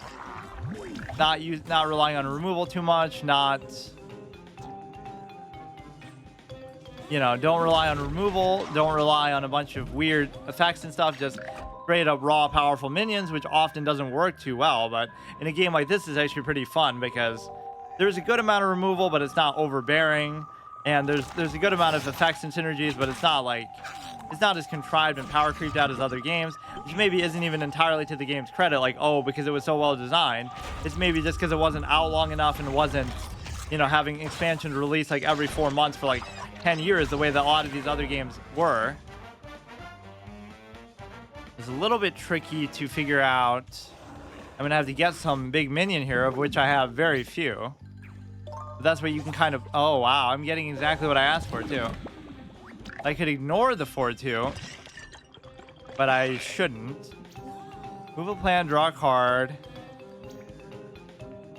not relying on removal too much, you know, don't rely on removal, don't rely on a bunch of weird effects and stuff, just straight up raw powerful minions, which often doesn't work too well. But in a game like this, is actually pretty fun because there's a good amount of removal, but it's not overbearing, and there's a good amount of effects and synergies, but it's not as contrived and power creeped out as other games, which maybe isn't even entirely to the game's credit, like, oh, because it was so well designed. It's maybe just because it wasn't out long enough and wasn't, you know, having expansion release like every 4 months for like 10 years the way that a lot of these other games were. It's a little bit tricky to figure out. I'm gonna have to get some big minion here, of which I have very few. But that's where you can kind of, oh wow, I'm getting exactly what I asked for too. I could ignore the 4-2, but I shouldn't. Move a plan, draw a card.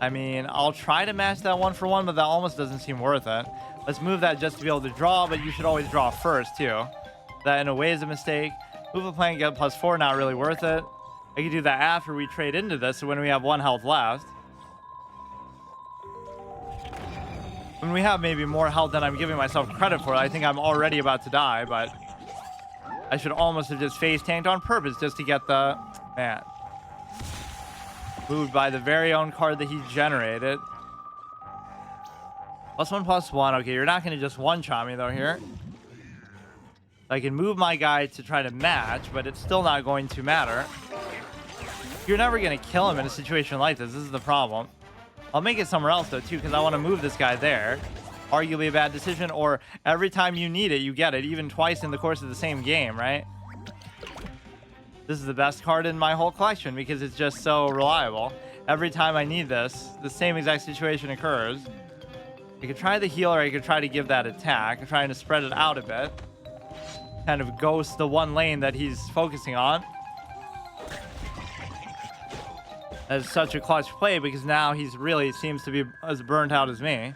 I mean, I'll try to match that 1-for-1, but that almost doesn't seem worth it. Let's move that just to be able to draw, but you should always draw first too. That in a way is a mistake. Move a plan, get +4, not really worth it. I could do that after we trade into this, so when we have 1 health left. When we have maybe more health than I'm giving myself credit for, I think I'm already about to die, but I should almost have just face tanked on purpose just to get the, man, moved by the very own card that he generated. +1/+1. Okay, you're not going to just one-shot me though here. I can move my guy to try to match, but it's still not going to matter. You're never going to kill him in a situation like this. This is the problem. I'll make it somewhere else though too, because I want to move this guy there. Arguably a bad decision, or every time you need it, you get it, even twice in the course of the same game, right? This is the best card in my whole collection because it's just so reliable. Every time I need this, the same exact situation occurs. I could try the heal, or I could try to give that attack. I'm trying to spread it out a bit. Kind of ghost the one lane that he's focusing on. That's such a clutch play because now he's really seems to be as burnt out as me.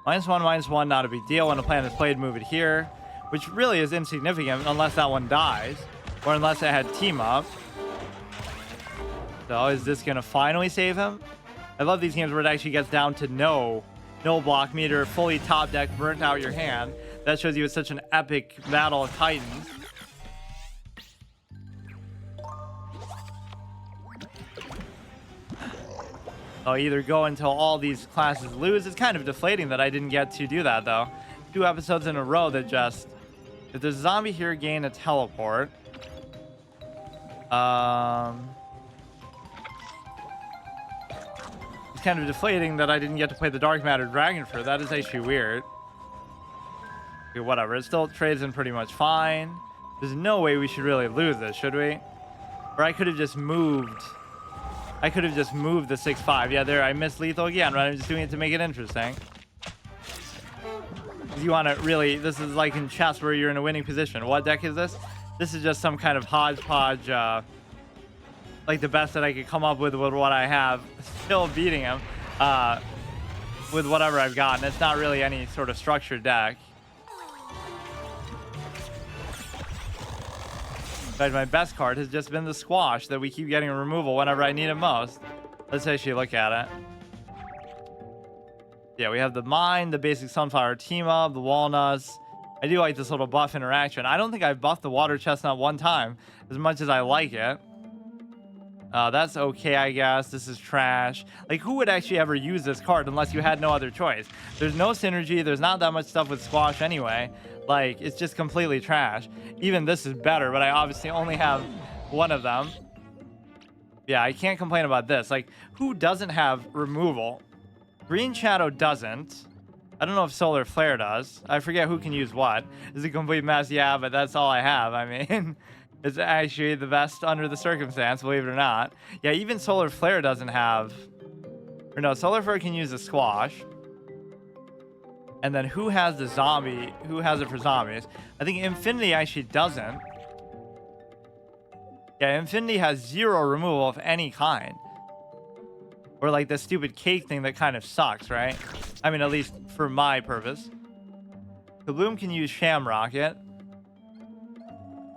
-1/-1, not a big deal. When a plan is played, move it here, which really is insignificant unless that one dies, or unless it had team up. So is this gonna finally save him? I love these games where it actually gets down to no block meter, fully top deck, burnt out your hand. That shows you it's such an epic battle of titans. I'll either go until all these classes lose. It's kind of deflating that I didn't get to do that, though. 2 episodes in a row that just... If there's a zombie here, gain a teleport. It's kind of deflating that I didn't get to play the Dark Matter Dragon Fruit. That is actually weird. Okay, whatever. It still trades in pretty much fine. There's no way we should really lose this, should we? Or I could have just moved... I could have just moved the 6-5. Yeah, there, I missed lethal again, right? I'm just doing it to make it interesting. You want to really... This is like in chess where you're in a winning position. What deck is this? This is just some kind of hodgepodge, like the best that I could come up with what I have. Still beating him with whatever I've gotten. It's not really any sort of structured deck. But my best card has just been the Squash that we keep getting a removal whenever I need it most. Let's actually look at it. Yeah, we have the Mine, the basic Sunflower team up, the Walnuts. I do like this little buff interaction. I don't think I've buffed the Water Chestnut one time as much as I like it. That's okay, I guess. This is trash. Like, who would actually ever use this card unless you had no other choice? There's no synergy. There's not that much stuff with Squash anyway. Like, it's just completely trash. Even this is better, but I obviously only have one of them. Yeah, I can't complain about this. Like, who doesn't have removal? Green Shadow doesn't. I don't know if Solar Flare does. I forget who can use what. It's a complete mess, yeah, but that's all I have. I mean, it's actually the best under the circumstance, believe it or not. Yeah, even Solar Flare doesn't have... Or no, Solar Flare can use the Squash. And then who has the zombie? Who has it for zombies? I think Infinity actually doesn't. Yeah, Infinity has 0 removal of any kind. Or like the stupid cake thing that kind of sucks, right? I mean, at least for my purpose. The Bloom can use Shamrocket.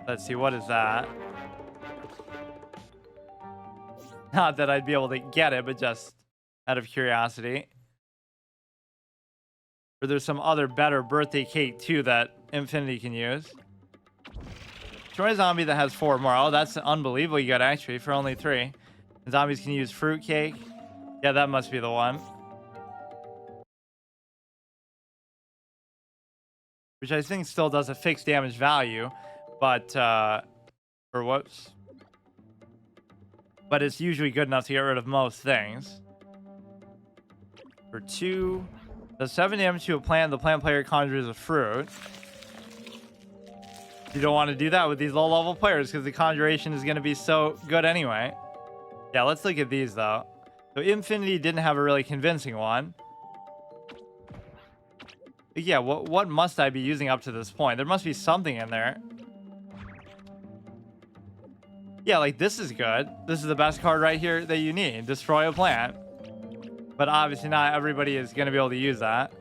Let's see, what is that? Not that I'd be able to get it, but just out of curiosity. Or there's some other better birthday cake too that Infinity can use. Destroy a zombie that has 4 more. Oh, that's unbelievably good actually for only 3. And zombies can use fruit cake. Yeah, that must be the one. Which I think still does a fixed damage value, but or whoops. But it's usually good enough to get rid of most things. For 2. Does 7 damage to a plant. The plant player conjures a fruit. You don't want to do that with these low level players because the conjuration is going to be so good anyway. Yeah, let's look at these though. So Infinity didn't have a really convincing one. But yeah, what must I be using up to this point? There must be something in there. Yeah, like this is good. This is the best card right here that you need. Destroy a plant. But obviously not everybody is going to be able to use that.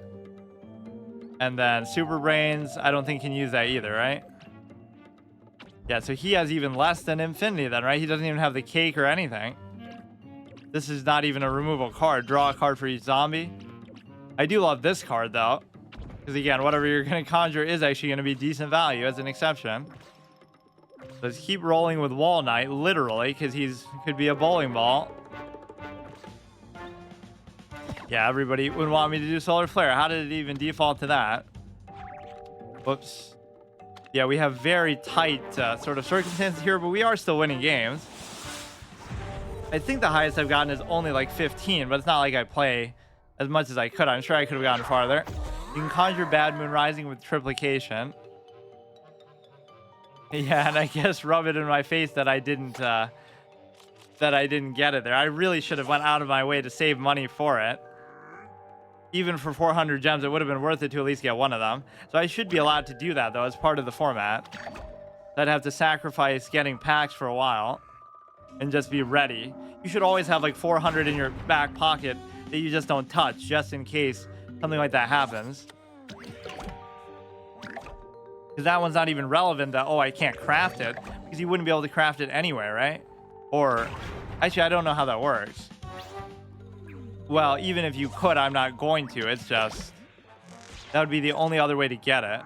And then Super Brains, I don't think can use that either, right? Yeah, so he has even less than Infinity then, right? He doesn't even have the cake or anything. This is not even a removal card. Draw a card for each zombie. I do love this card, though. Because, again, whatever you're going to conjure is actually going to be decent value as an exception. Let's keep rolling with Wall Knight, literally, because could be a bowling ball. Yeah, everybody would want me to do Solar Flare. How did it even default to that? Whoops. Yeah, we have very tight sort of circumstances here, but we are still winning games. I think the highest I've gotten is only like 15, but it's not like I play as much as I could. I'm sure I could have gotten farther. You can conjure Bad Moon Rising with triplication. Yeah, and I guess rub it in my face that I didn't get it there. I really should have went out of my way to save money for it. Even for 400 gems, it would have been worth it to at least get one of them. So I should be allowed to do that, though, as part of the format. I'd have to sacrifice getting packs for a while and just be ready. You should always have like 400 in your back pocket that you just don't touch, just in case something like that happens. Because that one's not even relevant that, oh, I can't craft it. Because you wouldn't be able to craft it anyway, right? Or, actually, I don't know how that works. Well, even if you could, I'm not going to. It's just, that would be the only other way to get it.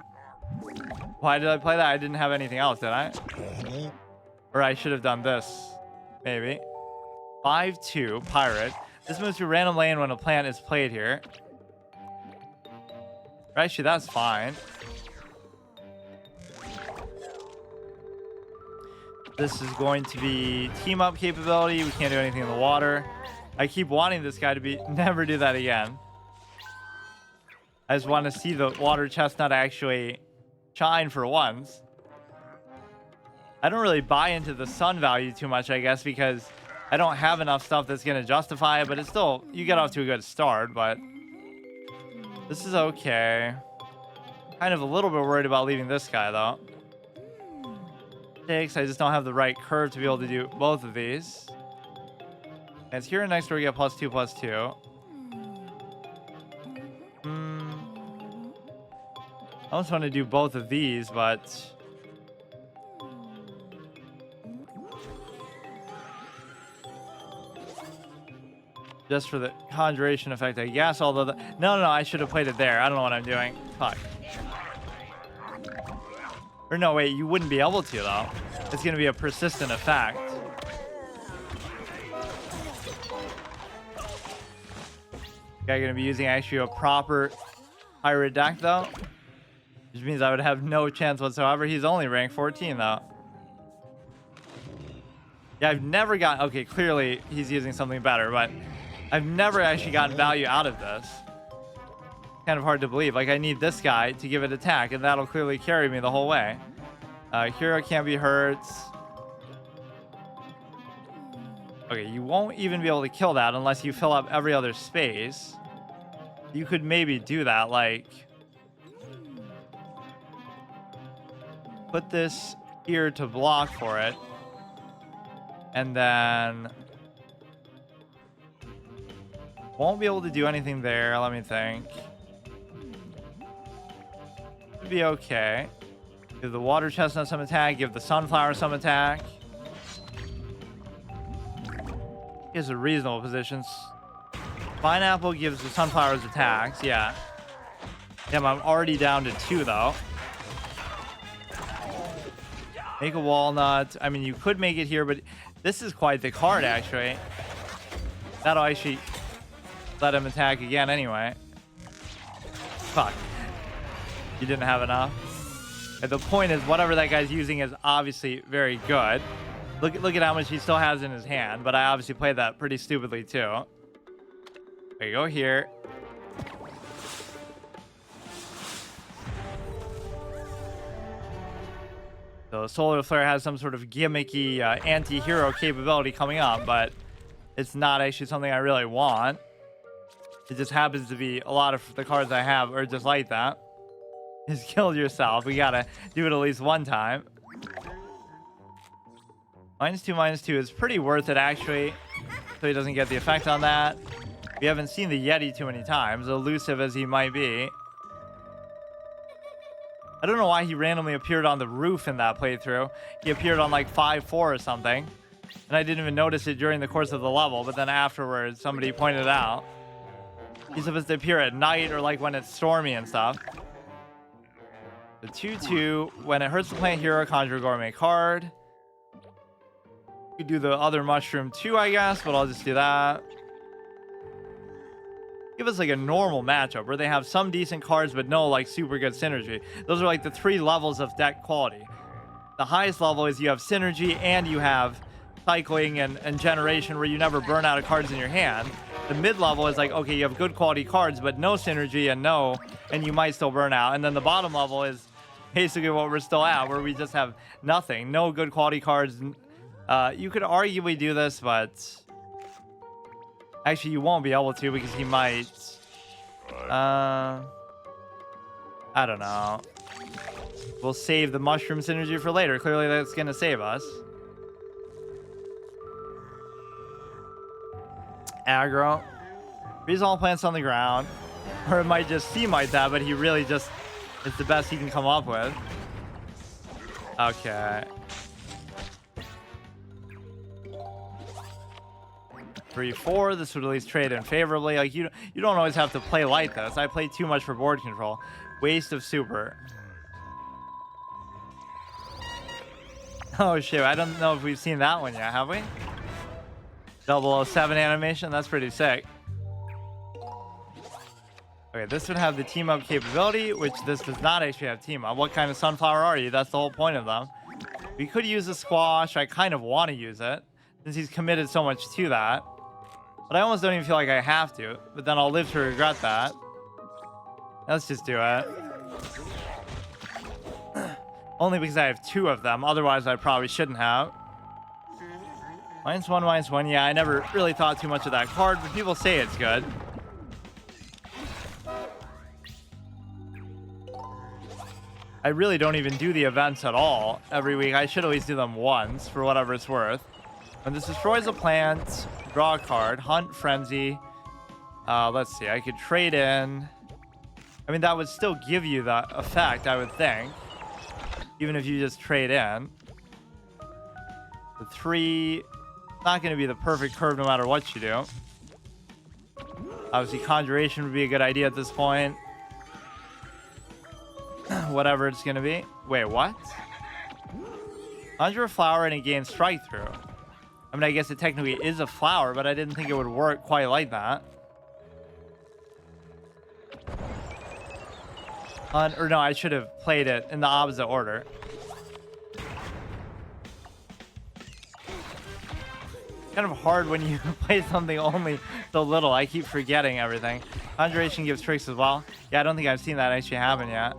Why did I play that? I didn't have anything else, did I? Or I should have done this, maybe. 5-2, Pirate. This moves to random lane when a plant is played here. Actually, that's fine. This is going to be team up capability. We can't do anything in the water. I keep wanting this guy to be never do that again. I just want to see the water chestnut actually shine for once. I don't really buy into the sun value too much, I guess, because I don't have enough stuff that's going to justify it, but it's still, you get off to a good start, but this is okay. Kind of a little bit worried about leaving this guy, though. I just don't have the right curve to be able to do both of these. And it's here and next door we get +2/+2. I almost want to do both of these, but just for the conjuration effect, I guess. Although no, I should have played it there. I don't know what I'm doing. Fuck. Or no, wait, you wouldn't be able to, though. It's going to be a persistent effect. I'm going to be using actually a proper pirate deck, though. Which means I would have no chance whatsoever. He's only rank 14, though. Yeah, I've never got... Okay, clearly he's using something better, but I've never actually gotten value out of this. Kind of hard to believe. Like, I need this guy to give it attack, and that'll clearly carry me the whole way. Hero can't be hurt. Okay, you won't even be able to kill that unless you fill up every other space. You could maybe do that, like... Put this here to block for it. And then... Won't be able to do anything there, let me think. Be okay. Give the water chestnut some attack. Give the sunflower some attack. Gives a reasonable positions. Pineapple gives the sunflowers attacks. Yeah. Damn, I'm already down to 2 though. Make a walnut. I mean, you could make it here, but this is quite the card actually. That'll actually let him attack again anyway. Fuck. You didn't have enough. And the point is, whatever that guy's using is obviously very good. Look at how much he still has in his hand, but I obviously played that pretty stupidly too. There you go here. So Solar Flare has some sort of gimmicky anti-hero capability coming up, but it's not actually something I really want. It just happens to be a lot of the cards I have are just like that. Just kill yourself. We gotta do it at least one time. -2/-2 is pretty worth it actually, so he doesn't get the effect on that. We haven't seen the Yeti too many times, elusive as he might be. I don't know why he randomly appeared on the roof in that playthrough. He appeared on like 5-4 or something, and I didn't even notice it during the course of the level, but then afterwards somebody pointed it out. He's supposed to appear at night or like when it's stormy and stuff. The 2/2, when it hurts the plant hero, conjure a gourmet card. You could do the other mushroom too, I guess, but I'll just do that. Give us like a normal matchup where they have some decent cards but no like super good synergy. Those are like the 3 levels of deck quality. The highest level is you have synergy and you have cycling and generation where you never burn out of cards in your hand. The mid-level is like, okay, you have good quality cards but no synergy and you might still burn out. And then the bottom level is basically what we're still at, where we just have nothing, no good quality cards. You could arguably do this, but actually you won't be able to because he might I don't know. We'll save the mushroom synergy for later. Clearly that's gonna save us. Aggro. Freeze all plants on the ground. Or it might just seem like that, but he really just, it's the best he can come up with. Okay. 3-4. This would at least trade in favorably. Like you don't always have to play like this. I play too much for board control. Waste of super. Oh shit, I don't know if we've seen that one yet, have we? 007 animation. That's pretty sick. Okay, this would have the team up capability, which this does not actually have team up. What kind of sunflower are you? That's the whole point of them. We could use a squash. I kind of want to use it since he's committed so much to that. But I almost don't even feel like I have to. But then I'll live to regret that. Let's just do it. Only because I have 2 of them. Otherwise, I probably shouldn't have. -1, -1. Yeah, I never really thought too much of that card, but people say it's good. I really don't even do the events at all every week. I should at least do them once for whatever it's worth. When this destroys a plant, draw a card, hunt, frenzy. Let's see, I could trade in. I mean, that would still give you the effect, I would think. Even if you just trade in. The 3, not going to be the perfect curve no matter what you do. Obviously, Conjuration would be a good idea at this point. Whatever it's gonna be. Wait, what? Conjure a flower and it gains strike through. I mean, I guess it technically is a flower, but I didn't think it would work quite like that. Or no, I should have played it in the opposite order. Kind of hard when you play something only so little. I keep forgetting everything. Conjuration gives tricks as well. Yeah, I don't think I've seen that actually happen yet.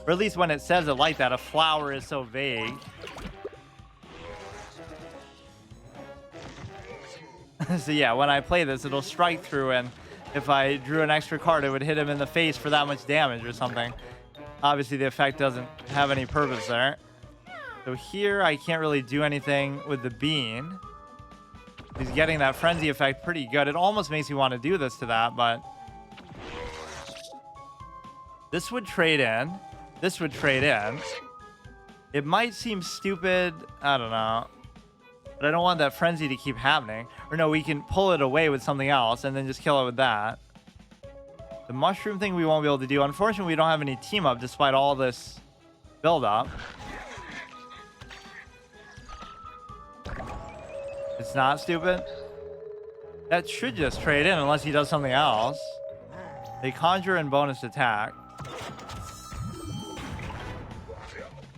Or at least when it says it like that, a flower is so vague. So yeah, when I play this, it'll strike through, and if I drew an extra card, it would hit him in the face for that much damage or something. Obviously, the effect doesn't have any purpose there. So here, I can't really do anything with the bean. He's getting that frenzy effect pretty good. It almost makes me want to do this to that, but... This would trade in. This would trade in. It might seem stupid. I don't know. But I don't want that frenzy to keep happening. Or no, we can pull it away with something else and then just kill it with that. The mushroom thing we won't be able to do. Unfortunately, we don't have any team up despite all this build up. It's not stupid. That should just trade in unless he does something else. They conjure and bonus attack.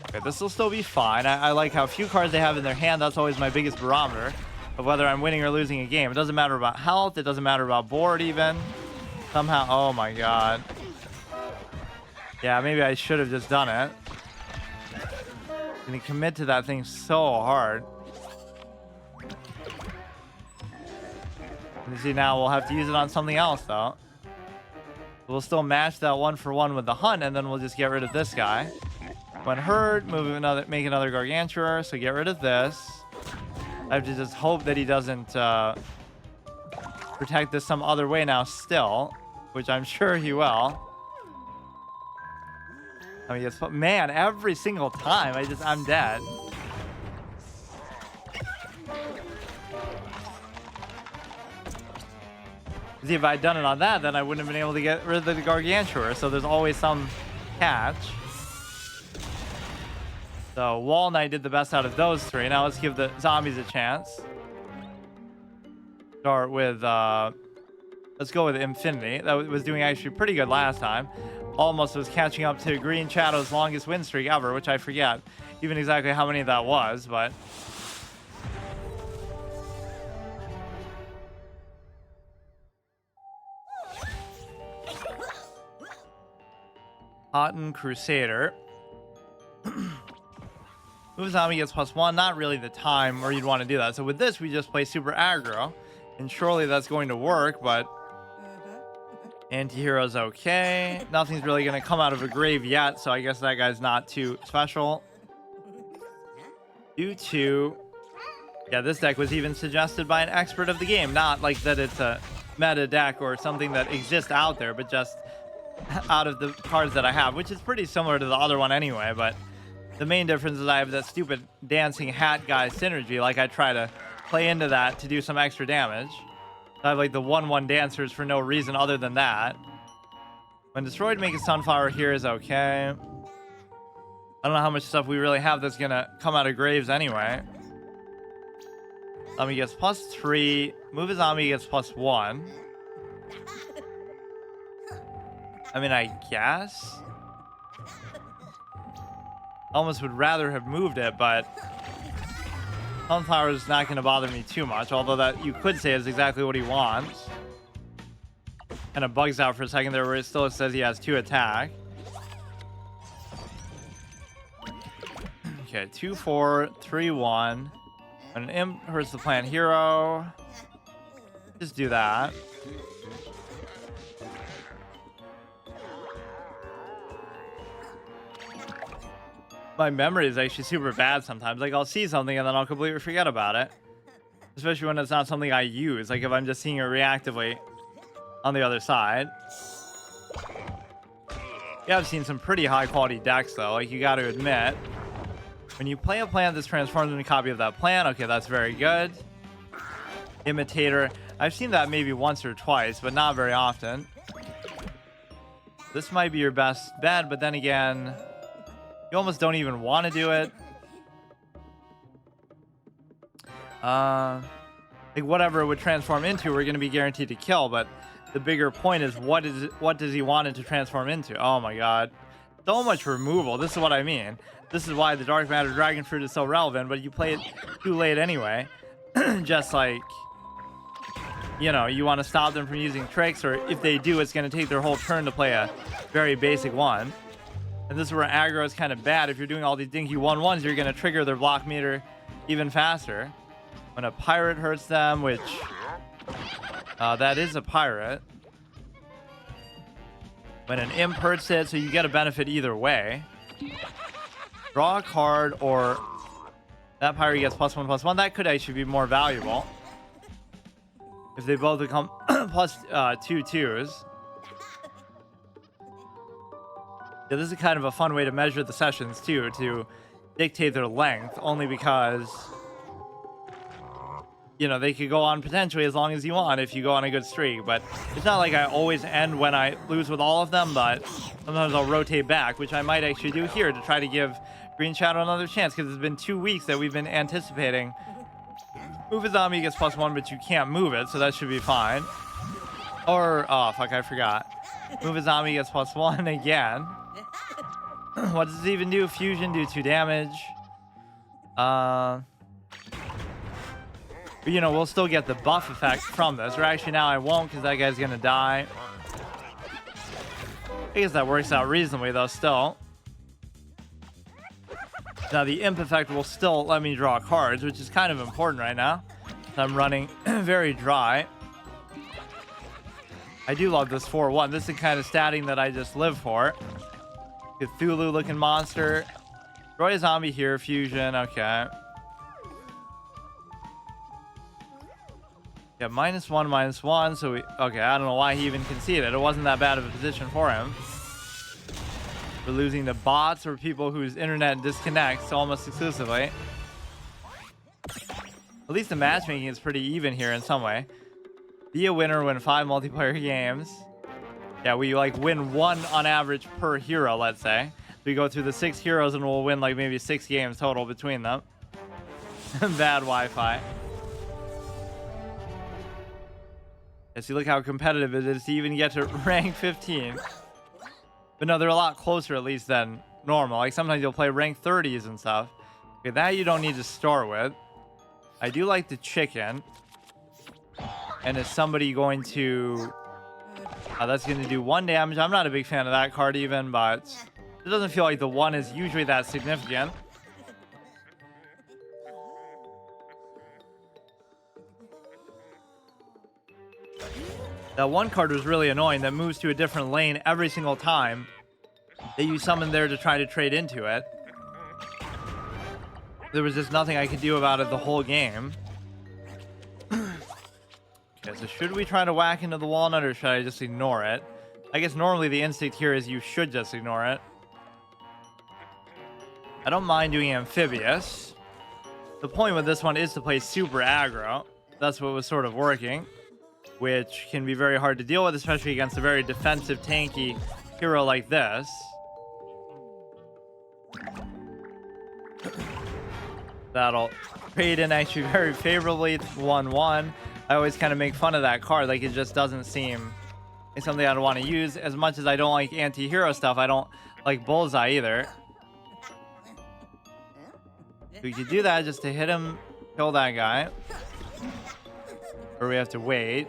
Okay, this will still be fine. I like how few cards they have in their hand. That's always my biggest barometer of whether I'm winning or losing a game. It doesn't matter about health. It doesn't matter about board even. Somehow, oh my god. Yeah, maybe I should have just done it. Gonna commit to that thing so hard. You see, now we'll have to use it on something else though. We'll still match that 1-for-1 with the hunt, and then we'll just get rid of this guy. When hurt, make another Gargantuar, so get rid of this. I have to just hope that he doesn't protect this some other way now still, which I'm sure he will. I mean, man, every single time I'm dead. See, if I'd done it on that, then I wouldn't have been able to get rid of the Gargantuar, so there's always some catch. So Wall Knight did the best out of those 3. Now let's give the zombies a chance. Start with, let's go with Infinity. That was doing actually pretty good last time. Almost was catching up to Green Shadow's longest win streak ever, which I forget even exactly how many that was, but... Cotton Crusader. Move zombie gets +1. Not really the time where you'd want to do that. So with this, we just play super aggro. And surely that's going to work, but... Anti-hero's okay. Nothing's really going to come out of a grave yet, so I guess that guy's not too special. 2-2. Yeah, this deck was even suggested by an expert of the game. Not like that it's a meta deck or something that exists out there, but just out of the cards that I have, which is pretty similar to the other one anyway, but the main difference is I have that stupid dancing hat guy synergy. Like, I try to play into that to do some extra damage. I have like the 1/1 dancers for no reason other than that. When destroyed, make a sunflower here is okay. I don't know how much stuff we really have that's gonna come out of graves anyway. Zombie gets +3. Move a zombie gets +1. I mean, I guess. Almost would rather have moved it, but Sunflower is not going to bother me too much. Although that you could say is exactly what he wants. Kind of bugs out for a second there where it still says he has 2 attack. Okay, 2, 4, 3, 1. An imp hurts the plant hero. Just do that. My memory is actually super bad sometimes. Like, I'll see something and then I'll completely forget about it. Especially when it's not something I use. Like, if I'm just seeing it reactively on the other side. Yeah, I've seen some pretty high quality decks though. Like, you got to admit. When you play a plant that's transformed into a copy of that plant, okay, that's very good. Imitator. I've seen that maybe once or twice, but not very often. This might be your best bet, but then again, you almost don't even want to do it. Like whatever it would transform into, we're going to be guaranteed to kill, but the bigger point is what does he want it to transform into? Oh my god. So much removal. This is what I mean. This is why the Dark Matter Dragon Fruit is so relevant, but you play it too late anyway. Just like, you know, you want to stop them from using tricks, or if they do, it's going to take their whole turn to play a very basic one. And this is where aggro is kind of bad. If you're doing all these dinky 1/1s, you're going to trigger their block meter even faster. When a pirate hurts them, which that is a pirate. When an imp hurts it, so you get a benefit either way. Draw a card, or that pirate gets +1/+1. That could actually be more valuable if they both become +2/2s. Yeah, this is kind of a fun way to measure the sessions too, to dictate their length, only because, you know, they could go on potentially as long as you want if you go on a good streak. But it's not like I always end when I lose with all of them, but sometimes I'll rotate back, which I might actually do here to try to give Green Shadow another chance, because it's been 2 weeks that we've been anticipating. Move a zombie gets +1, but you can't move it, so that should be fine. Or, oh fuck, I forgot. Move a zombie gets +1 again. What does it even do? Fusion, do 2 damage. But, you know, we'll still get the buff effect from this. Or actually now I won't, because that guy's gonna die. I guess that works out reasonably though still. Now the imp effect will still let me draw cards, which is kind of important right now. I'm running very dry. I do love this 4/1. This is the kind of statting that I just live for. Cthulhu looking monster. Destroy a zombie here, fusion, okay. Yeah, -1/-1, so okay, I don't know why he even conceded. It wasn't that bad of a position for him. We're losing to bots or people whose internet disconnects almost exclusively. At least the matchmaking is pretty even here in some way. Be a winner, win 5 multiplayer games. Yeah, we like win 1 on average per hero, let's say. We go through the 6 heroes and we'll win like maybe 6 games total between them. Bad Wi-Fi. Yeah, see, look how competitive it is to even get to rank 15. But no, they're a lot closer at least than normal. Like sometimes you'll play rank 30s and stuff. Okay, that you don't need to start with. I do like the chicken. And is somebody going to... that's going to do 1 damage. I'm not a big fan of that card even, but it doesn't feel like the 1 is usually that significant. That 1 card was really annoying that moves to a different lane every single time that you summon there to try to trade into it. There was just nothing I could do about it the whole game. Okay, so should we try to whack into the walnut or should I just ignore it? I guess normally the instinct here is you should just ignore it. I don't mind doing amphibious. The point with this one is to play super aggro. That's what was sort of working, which can be very hard to deal with, especially against a very defensive, tanky hero like this. That'll trade in actually very favorably. 1-1. I always kind of make fun of that card. Like, it just doesn't seem like something I'd want to use. As much as I don't like anti-hero stuff, I don't like Bullseye either. We could do that just to hit him, kill that guy. Or we have to wait.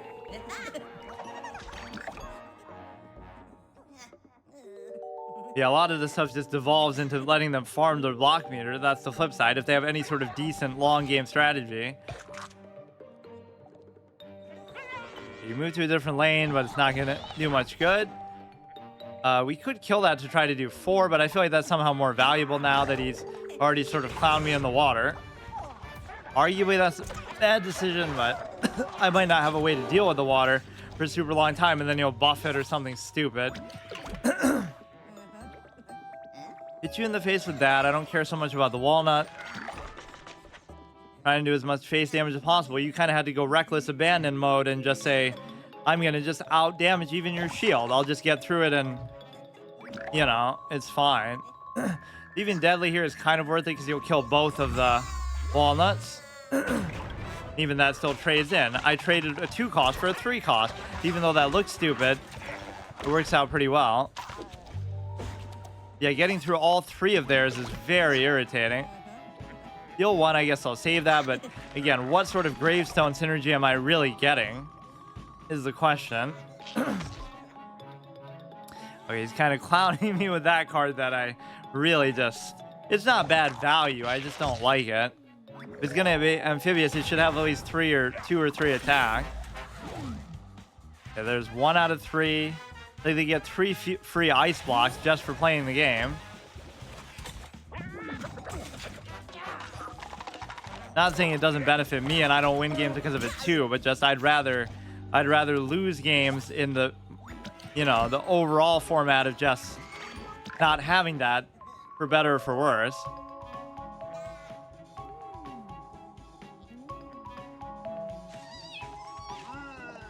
Yeah, a lot of this stuff just devolves into letting them farm their block meter. That's the flip side. If they have any sort of decent long game strategy. You move to a different lane, but it's not going to do much good. We could kill that to try to do 4, but I feel like that's somehow more valuable now that he's already sort of clowned me in the water. Arguably, that's a bad decision, but I might not have a way to deal with the water for a super long time, and then he'll buff it or something stupid. Hit you in the face with that. I don't care so much about the walnut. Trying to do as much face damage as possible. You kind of had to go reckless abandon mode and just say, I'm going to just out damage even your shield. I'll just get through it and, you know, it's fine. Even deadly here is kind of worth it because you'll kill both of the walnuts. Even that still trades in. I traded a 2 cost for a 3 cost. Even though that looks stupid, it works out pretty well. Yeah, getting through all 3 of theirs is very irritating. Deal 1, I guess I'll save that, but again, what sort of gravestone synergy am I really getting is the question. Okay, he's kind of clowning me with that card that I really just... It's not bad value, I just don't like it. If it's gonna be amphibious, it should have at least 2 or 3 attack. Okay, there's 1 out of 3. Like, they get 3 free ice blocks just for playing the game. Not saying it doesn't benefit me and I don't win games because of it too, but just I'd rather lose games in the, you know, the overall format of just not having that, for better or for worse.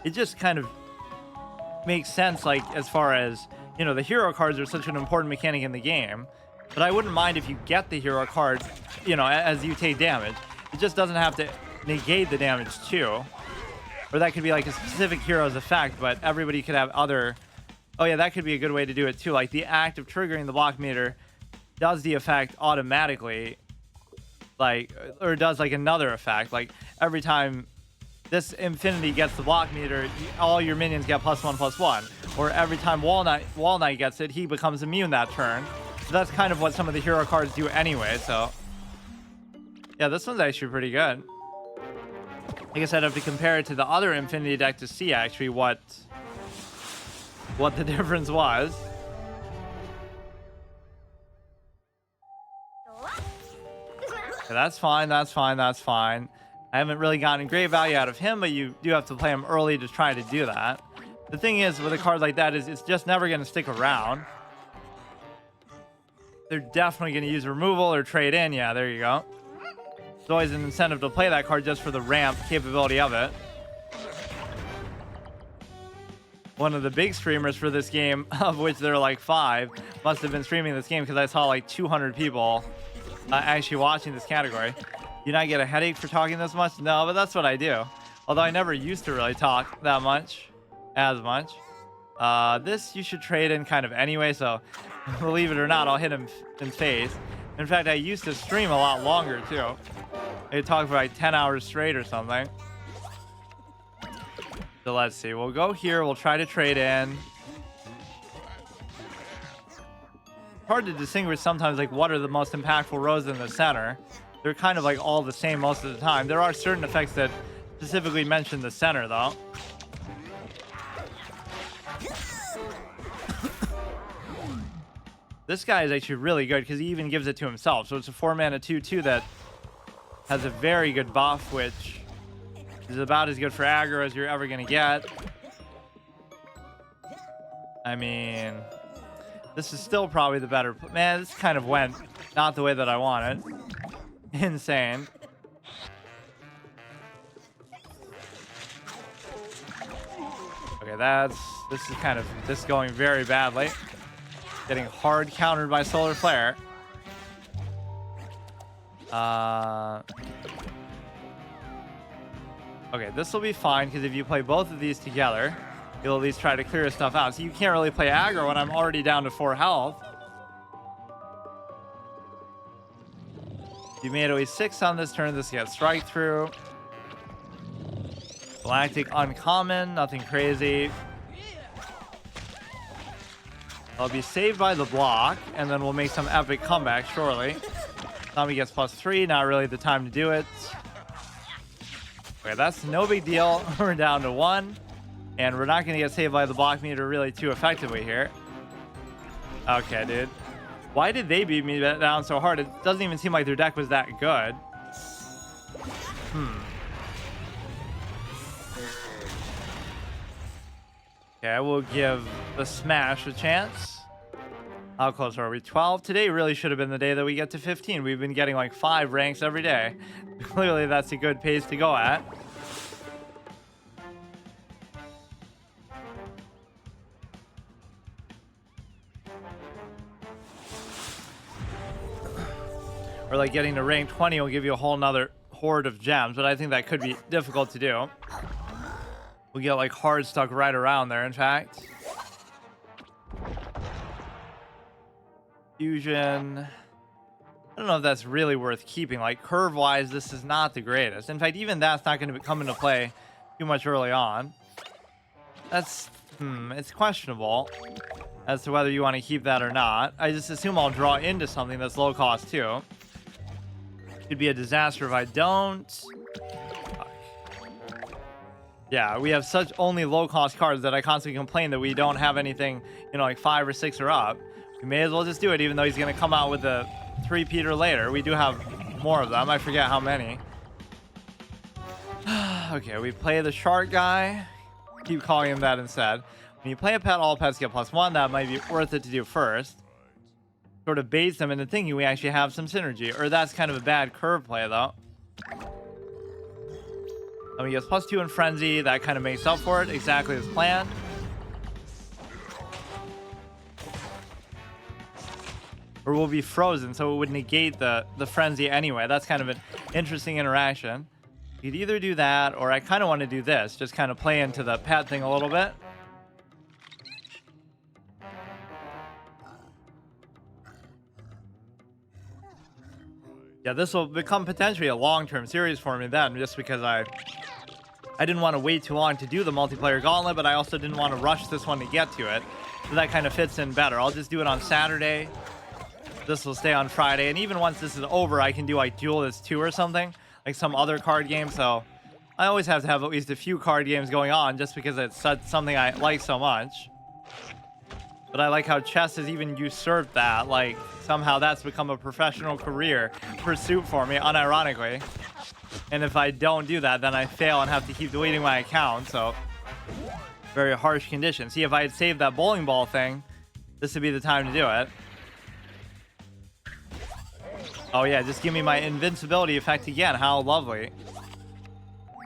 It just kind of makes sense, like, as far as, you know, the hero cards are such an important mechanic in the game, but I wouldn't mind if you get the hero card, you know, as you take damage. It just doesn't have to negate the damage too. Or that could be like a specific hero's effect, but everybody could have other... Oh yeah, that could be a good way to do it too. Like, the act of triggering the block meter does the effect automatically, like, or does like another effect. Like, every time this infinity gets the block meter, all your minions get +1/+1. Or every time Walnut gets it, he becomes immune that turn. So that's kind of what some of the hero cards do anyway, so... Yeah, this one's actually pretty good. I guess I'd have to compare it to the other Infinity deck to see actually what the difference was. Okay, that's fine, that's fine, that's fine. I haven't really gotten great value out of him, but you do have to play him early to try to do that. The thing is, with a card like that, is it's just never going to stick around. They're definitely going to use removal or trade in. Yeah, there you go. It's always an incentive to play that card just for the ramp capability of it. One of the big streamers for this game, of which there are like 5, must have been streaming this game because I saw like 200 people actually watching this category. You not get a headache for talking this much? No, but that's what I do. Although I never used to really talk that much, as much. This you should trade in kind of anyway, so believe it or not, I'll hit him in face. In fact, I used to stream a lot longer too. I'd talk for like 10 hours straight or something. So let's see. We'll go here. We'll try to trade in. Hard to distinguish sometimes, like, what are the most impactful rows in the center. They're kind of like all the same most of the time. There are certain effects that specifically mention the center, though. This guy is actually really good because he even gives it to himself. So it's a 4-mana 2/2 that has a very good buff, which is about as good for aggro as you're ever going to get. I mean, this is still probably the better... Man, this kind of went not the way that I wanted. Insane. Okay, this is kind of just going very badly. Getting hard countered by Solar Flare. Okay, this will be fine because if you play both of these together, you'll at least try to clear stuff out. So you can't really play aggro when I'm already down to 4 health. You made always 6 on this turn. This gets strike through. Galactic uncommon, nothing crazy. I'll be saved by the block, and then we'll make some epic comeback shortly. Tommy gets +3, not really the time to do it. Okay, that's no big deal. We're down to 1, and we're not going to get saved by the block meter really too effectively here. Okay, dude. Why did they beat me down so hard? It doesn't even seem like their deck was that good. Okay, we'll give the Smash a chance. How close are we? 12? Today really should have been the day that we get to 15. We've been getting like 5 ranks every day. Clearly that's a good pace to go at. Or like getting to rank 20 will give you a whole nother horde of gems, but I think that could be difficult to do. We'll get like hard stuck right around there, in fact. Fusion. I don't know if that's really worth keeping. Like curve wise, this is not the greatest. In fact, even that's not going to come into play too much early on. That's it's questionable as to whether you want to keep that or not. I just assume I'll draw into something that's low cost too. It'd be a disaster if I don't. Yeah, we have such only low cost cards that I constantly complain that we don't have anything, you know, like 5 or 6 or up. We may as well just do it, even though he's going to come out with a 3-peater later. We do have more of them. I forget how many. Okay, we play the shark guy. Keep calling him that instead. When you play a pet, all pets get +1. That might be worth it to do first. Sort of baits them into thinking we actually have some synergy. Or that's kind of a bad curve play, though. And we get +2 in Frenzy. That kind of makes up for it. Exactly as planned. Or we'll be frozen, so it would negate the Frenzy anyway. That's kind of an interesting interaction. You could either do that, or I kind of want to do this. Just kind of play into the pet thing a little bit. Yeah, this will become potentially a long-term series for me then, just because I didn't want to wait too long to do the multiplayer gauntlet, but I also didn't want to rush this one to get to it. So that kind of fits in better. I'll just do it on Saturday. This will stay on Friday, and even once this is over, I can do like Duelist 2 or something, like some other card game. So I always have to have at least a few card games going on, just because it's something I like so much. But I like how chess has even usurped that. Like, somehow that's become a professional career pursuit for me, unironically. And if I don't do that, then I fail and have to keep deleting my account. So, very harsh conditions. See, if I had saved that bowling ball thing, this would be the time to do it. Oh yeah, just give me my invincibility effect again. How lovely.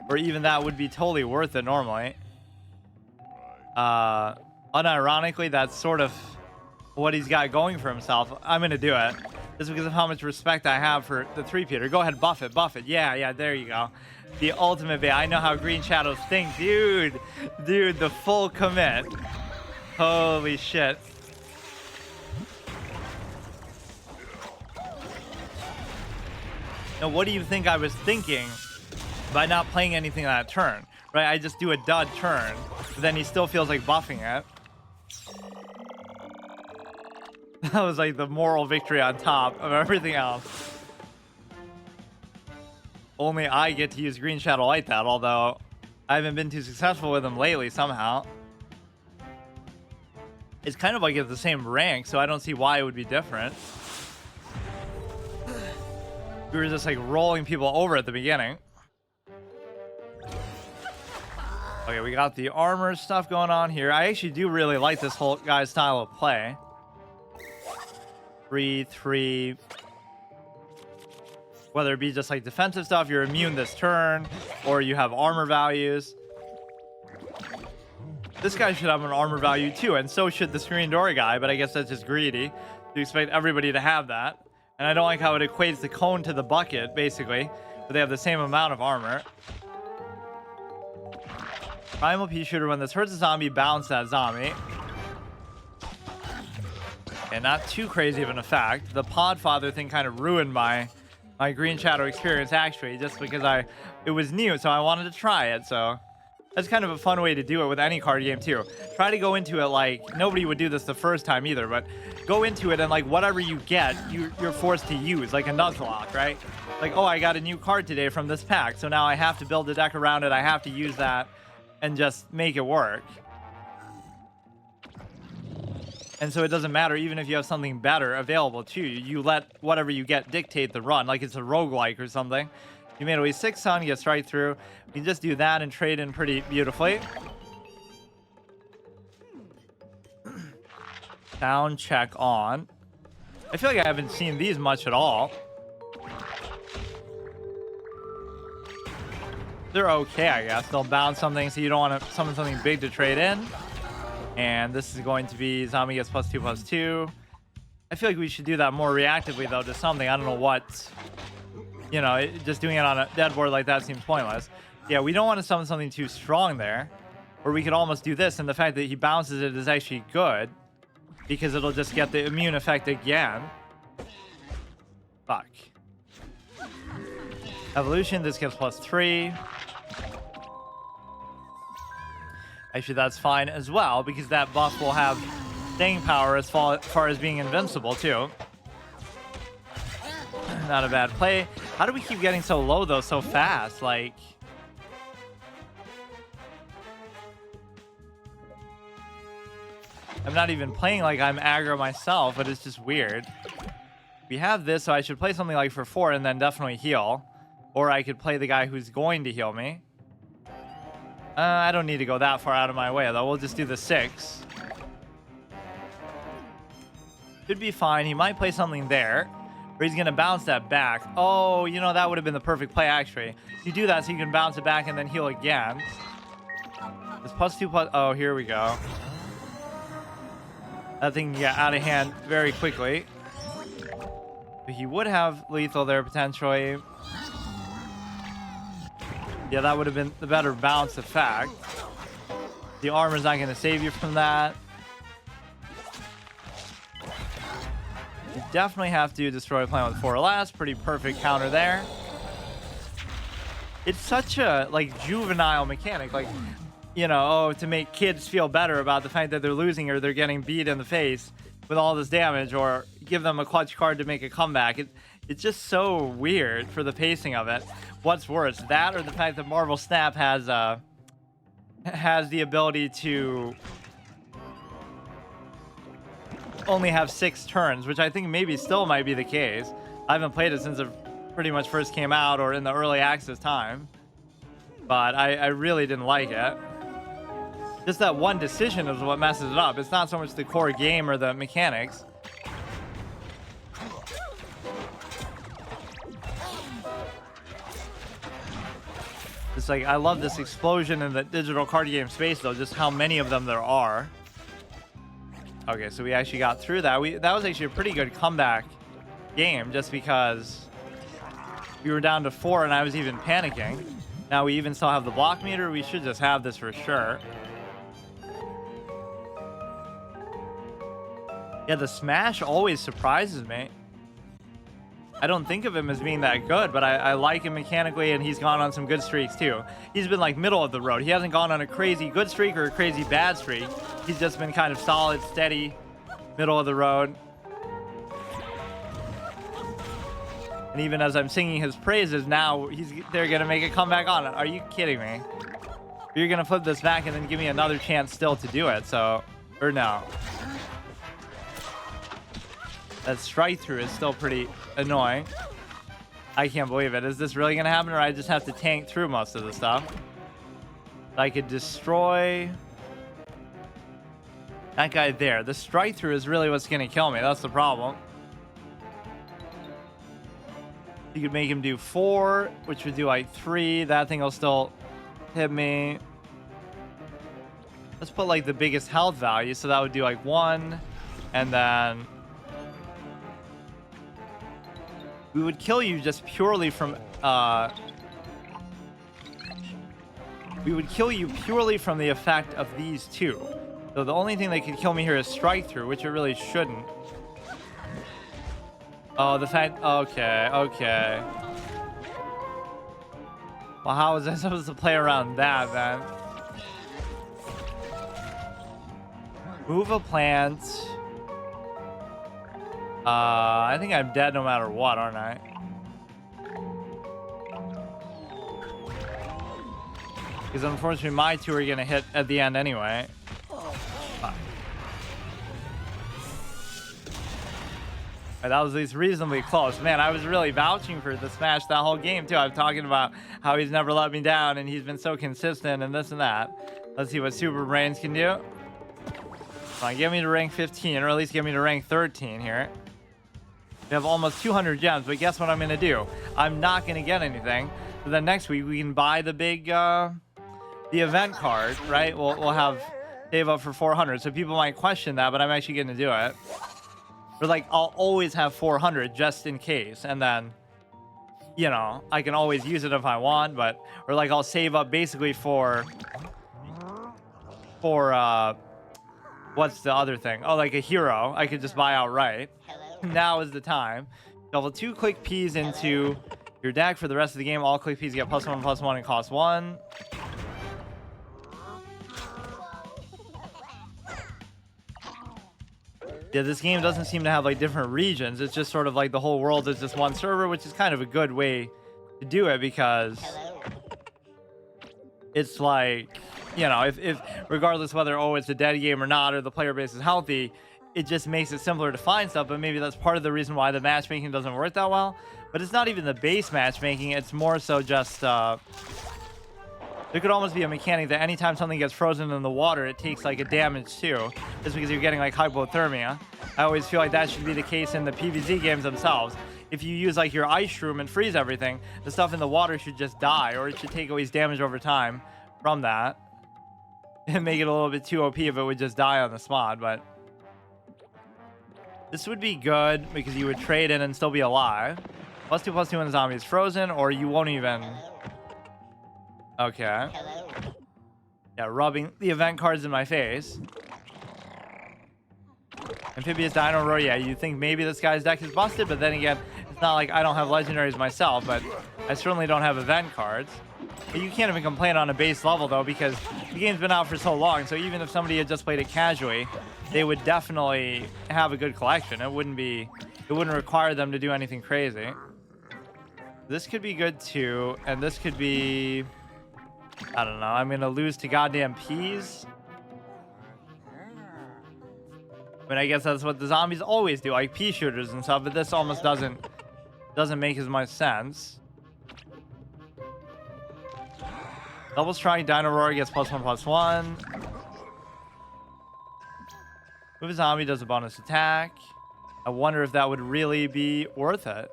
Or even that would be totally worth it normally. Unironically, that's sort of what he's got going for himself. I'm going to do it. Just because of how much respect I have for the 3-peater. Go ahead, buff it, buff it. Yeah, there you go. The ultimate bait. I know how Green Shadows think. Dude, the full commit. Holy shit. Now, what do you think I was thinking by not playing anything that turn? Right, I just do a dud turn, but then he still feels like buffing it. That was like the moral victory on top of everything else. Only I get to use Green Shadow like that, although I haven't been too successful with him lately somehow. It's kind of like it's the same rank, so I don't see why it would be different. We were just like rolling people over at the beginning. Okay, we got the armor stuff going on here. I actually do really like this whole guy's style of play. 3-3. Whether it be just like defensive stuff, you're immune this turn, or you have armor values. This guy should have an armor value too, and so should the Screen Door guy, but I guess that's just greedy. You expect everybody to have that. And I don't like how it equates the cone to the bucket, basically. But they have the same amount of armor. Primal pea shooter. When this hurts a zombie, bounce that zombie. And not too crazy of an effect. The Podfather thing kind of ruined my Green Shadow experience, actually, just because it was new, so I wanted to try it. So that's kind of a fun way to do it with any card game too. Try to go into it like nobody would do this the first time either, but go into it and like whatever you get, you're forced to use, like a Nuzlocke, right? Like, oh, I got a new card today from this pack, so now I have to build a deck around it. I have to use that and just make it work. And so it doesn't matter, even if you have something better available to you. You let whatever you get dictate the run, like it's a roguelike or something. You made away 6 sun, get straight through. You can just do that and trade in pretty beautifully. Down, check on. I feel like I haven't seen these much at all. They're okay, I guess. They'll bounce something, so you don't want to summon something big to trade in. And this is going to be zombie gets +2/+2. I feel like we should do that more reactively, though, to something. I don't know what. You know, just doing it on a dead board like that seems pointless. Yeah, we don't want to summon something too strong there. Or we could almost do this, and the fact that he bounces it is actually good. Because it'll just get the immune effect again. Fuck. Evolution, this gets +3. Actually, that's fine as well, because that buff will have staying power as far as being invincible, too. Not a bad play. How do we keep getting so low, though, so fast? Like... I'm not even playing like I'm aggro myself, but it's just weird. We have this, so I should play something like for 4 and then definitely heal. Or I could play the guy who's going to heal me. I don't need to go that far out of my way, though. We'll just do the 6. Should be fine. He might play something there. Or he's going to bounce that back. Oh, you know, that would have been the perfect play, actually. You do that so you can bounce it back and then heal again. This +2/+... Oh, here we go. That thing can get out of hand very quickly. But he would have lethal there, potentially. Yeah, that would have been the better bounce effect. The armor's not going to save you from that. You definitely have to destroy a planet with 4 or less. Pretty perfect counter there. It's such a, like, juvenile mechanic. Like, you know, oh, to make kids feel better about the fact that they're losing or they're getting beat in the face with all this damage, or give them a clutch card to make a comeback. It's just so weird for the pacing of it. What's worse, that or the fact that Marvel Snap has the ability to only have 6 turns, which I think maybe still might be the case. I haven't played it since it pretty much first came out or in the early access time, but I really didn't like it. Just that one decision is what messes it up. It's not so much the core game or the mechanics. It's like, I love this explosion in the digital card game space, though, just how many of them there are. Okay, so we actually got through that. That was actually a pretty good comeback game, just because we were down to 4 and I was even panicking. Now we even still have the block meter. We should just have this for sure. Yeah, the smash always surprises me. I don't think of him as being that good, but I like him mechanically, and he's gone on some good streaks too. He's been like middle of the road. He hasn't gone on a crazy good streak or a crazy bad streak. He's just been kind of solid, steady, middle of the road. And even as I'm singing his praises, now they're going to make a comeback on it. Are you kidding me? You're going to flip this back and then give me another chance still to do it, so... Or no. That strike through is still pretty annoying. I can't believe it. Is this really going to happen, or I just have to tank through most of the stuff? I could destroy that guy there. The strike through is really what's going to kill me. That's the problem. You could make him do 4, which would do like 3. That thing will still hit me. Let's put like the biggest health value. So that would do like 1. And then we would kill you just purely from we would kill you purely from the effect of these two. So the only thing that could kill me here is strike through, which it really shouldn't. Oh, the fact. Okay, okay. Well, how was I supposed to play around that then? Move a plant. I think I'm dead no matter what, aren't I? Because unfortunately my two are gonna hit at the end anyway. That was at least reasonably close. Man, I was really vouching for the Smash that whole game too. I'm talking about how he's never let me down and he's been so consistent and this and that. Let's see what Super Brains can do. Come on, get me to rank 15, or at least get me to rank 13 here. We have almost 200 gems, but guess what I'm gonna do? I'm not gonna get anything. So then next week we can buy the big, the event card, right? We'll have save up for 400. So people might question that, but I'm actually gonna do it. Or like, I'll always have 400 just in case, and then, you know, I can always use it if I want. But or like I'll save up basically for what's the other thing? Oh, like a hero I could just buy outright. Now is the time. Level 2 click P's into your deck for the rest of the game. All click P's get +1/+1 and cost 1. Yeah, this game doesn't seem to have like different regions. It's just sort of like the whole world is just one server, which is kind of a good way to do it because it's like, you know, if regardless whether it's a dead game or not, or the player base is healthy, it just makes it simpler to find stuff. But maybe that's part of the reason why the matchmaking doesn't work that well. But it's not even the base matchmaking. It's more so just there could almost be a mechanic that anytime something gets frozen in the water, it takes like a damage too, just because you're getting like hypothermia. I always feel like that should be the case in the PvZ games themselves. If you use like your ice shroom and freeze everything, the stuff in the water should just die, or it should take always damage over time from that and make it a little bit too OP if it would just die on the spot. But this would be good because you would trade in and still be alive. +2/+2 when the zombie is frozen, or you won't even. Okay. Yeah, rubbing the event cards in my face. Amphibious Dino Roar. Yeah, you think maybe this guy's deck is busted, but then again, it's not like I don't have legendaries myself, but I certainly don't have event cards. But you can't even complain on a base level though, because the game's been out for so long. So even if somebody had just played it casually, they would definitely have a good collection. It wouldn't require them to do anything crazy. This could be good too, and this could be, I don't know. I'm gonna lose to goddamn peas. I mean, I guess that's what the zombies always do, like pea shooters and stuff. But this almost doesn't make as much sense. Double strike Dino Roar gets +1/+1. Move a zombie does a bonus attack. I wonder if that would really be worth it.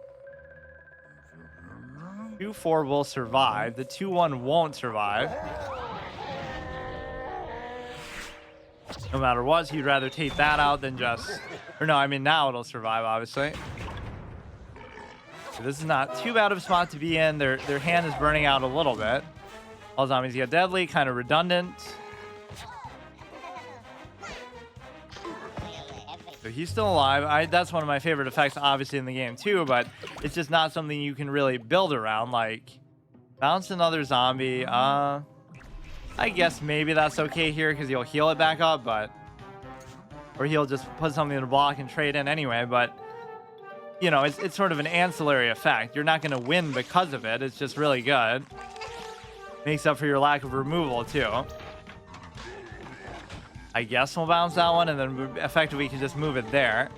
2/4 will survive. The 2/1 won't survive. No matter what, you'd rather take that out than just... Or no, I mean now it'll survive, obviously. So this is not too bad of a spot to be in. Their hand is burning out a little bit. All zombies get deadly, kind of redundant. So he's still alive. That's one of my favorite effects, obviously, in the game too, but it's just not something you can really build around. Like, bounce another zombie. I guess maybe that's okay here because he'll heal it back up, but... Or he'll just put something in a block and trade in anyway, but... You know, it's sort of an ancillary effect. You're not going to win because of it. It's just really good. Makes up for your lack of removal, too. I guess we'll bounce that one, and then effectively we can just move it there.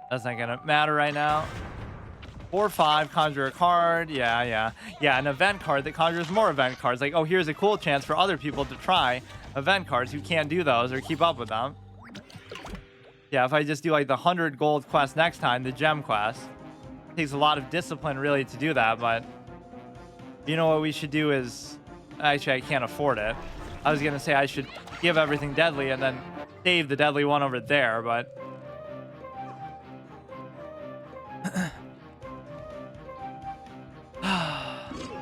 That's not gonna matter right now. 4/5, conjure a card. Yeah, an event card that conjures more event cards. Like, oh, here's a cool chance for other people to try event cards who can't do those or keep up with them. Yeah, if I just do like the 100 gold quest next time, the gem quest. It takes a lot of discipline really to do that, but you know what we should do is... Actually, I can't afford it. I was gonna say I should give everything deadly and then save the deadly one over there, but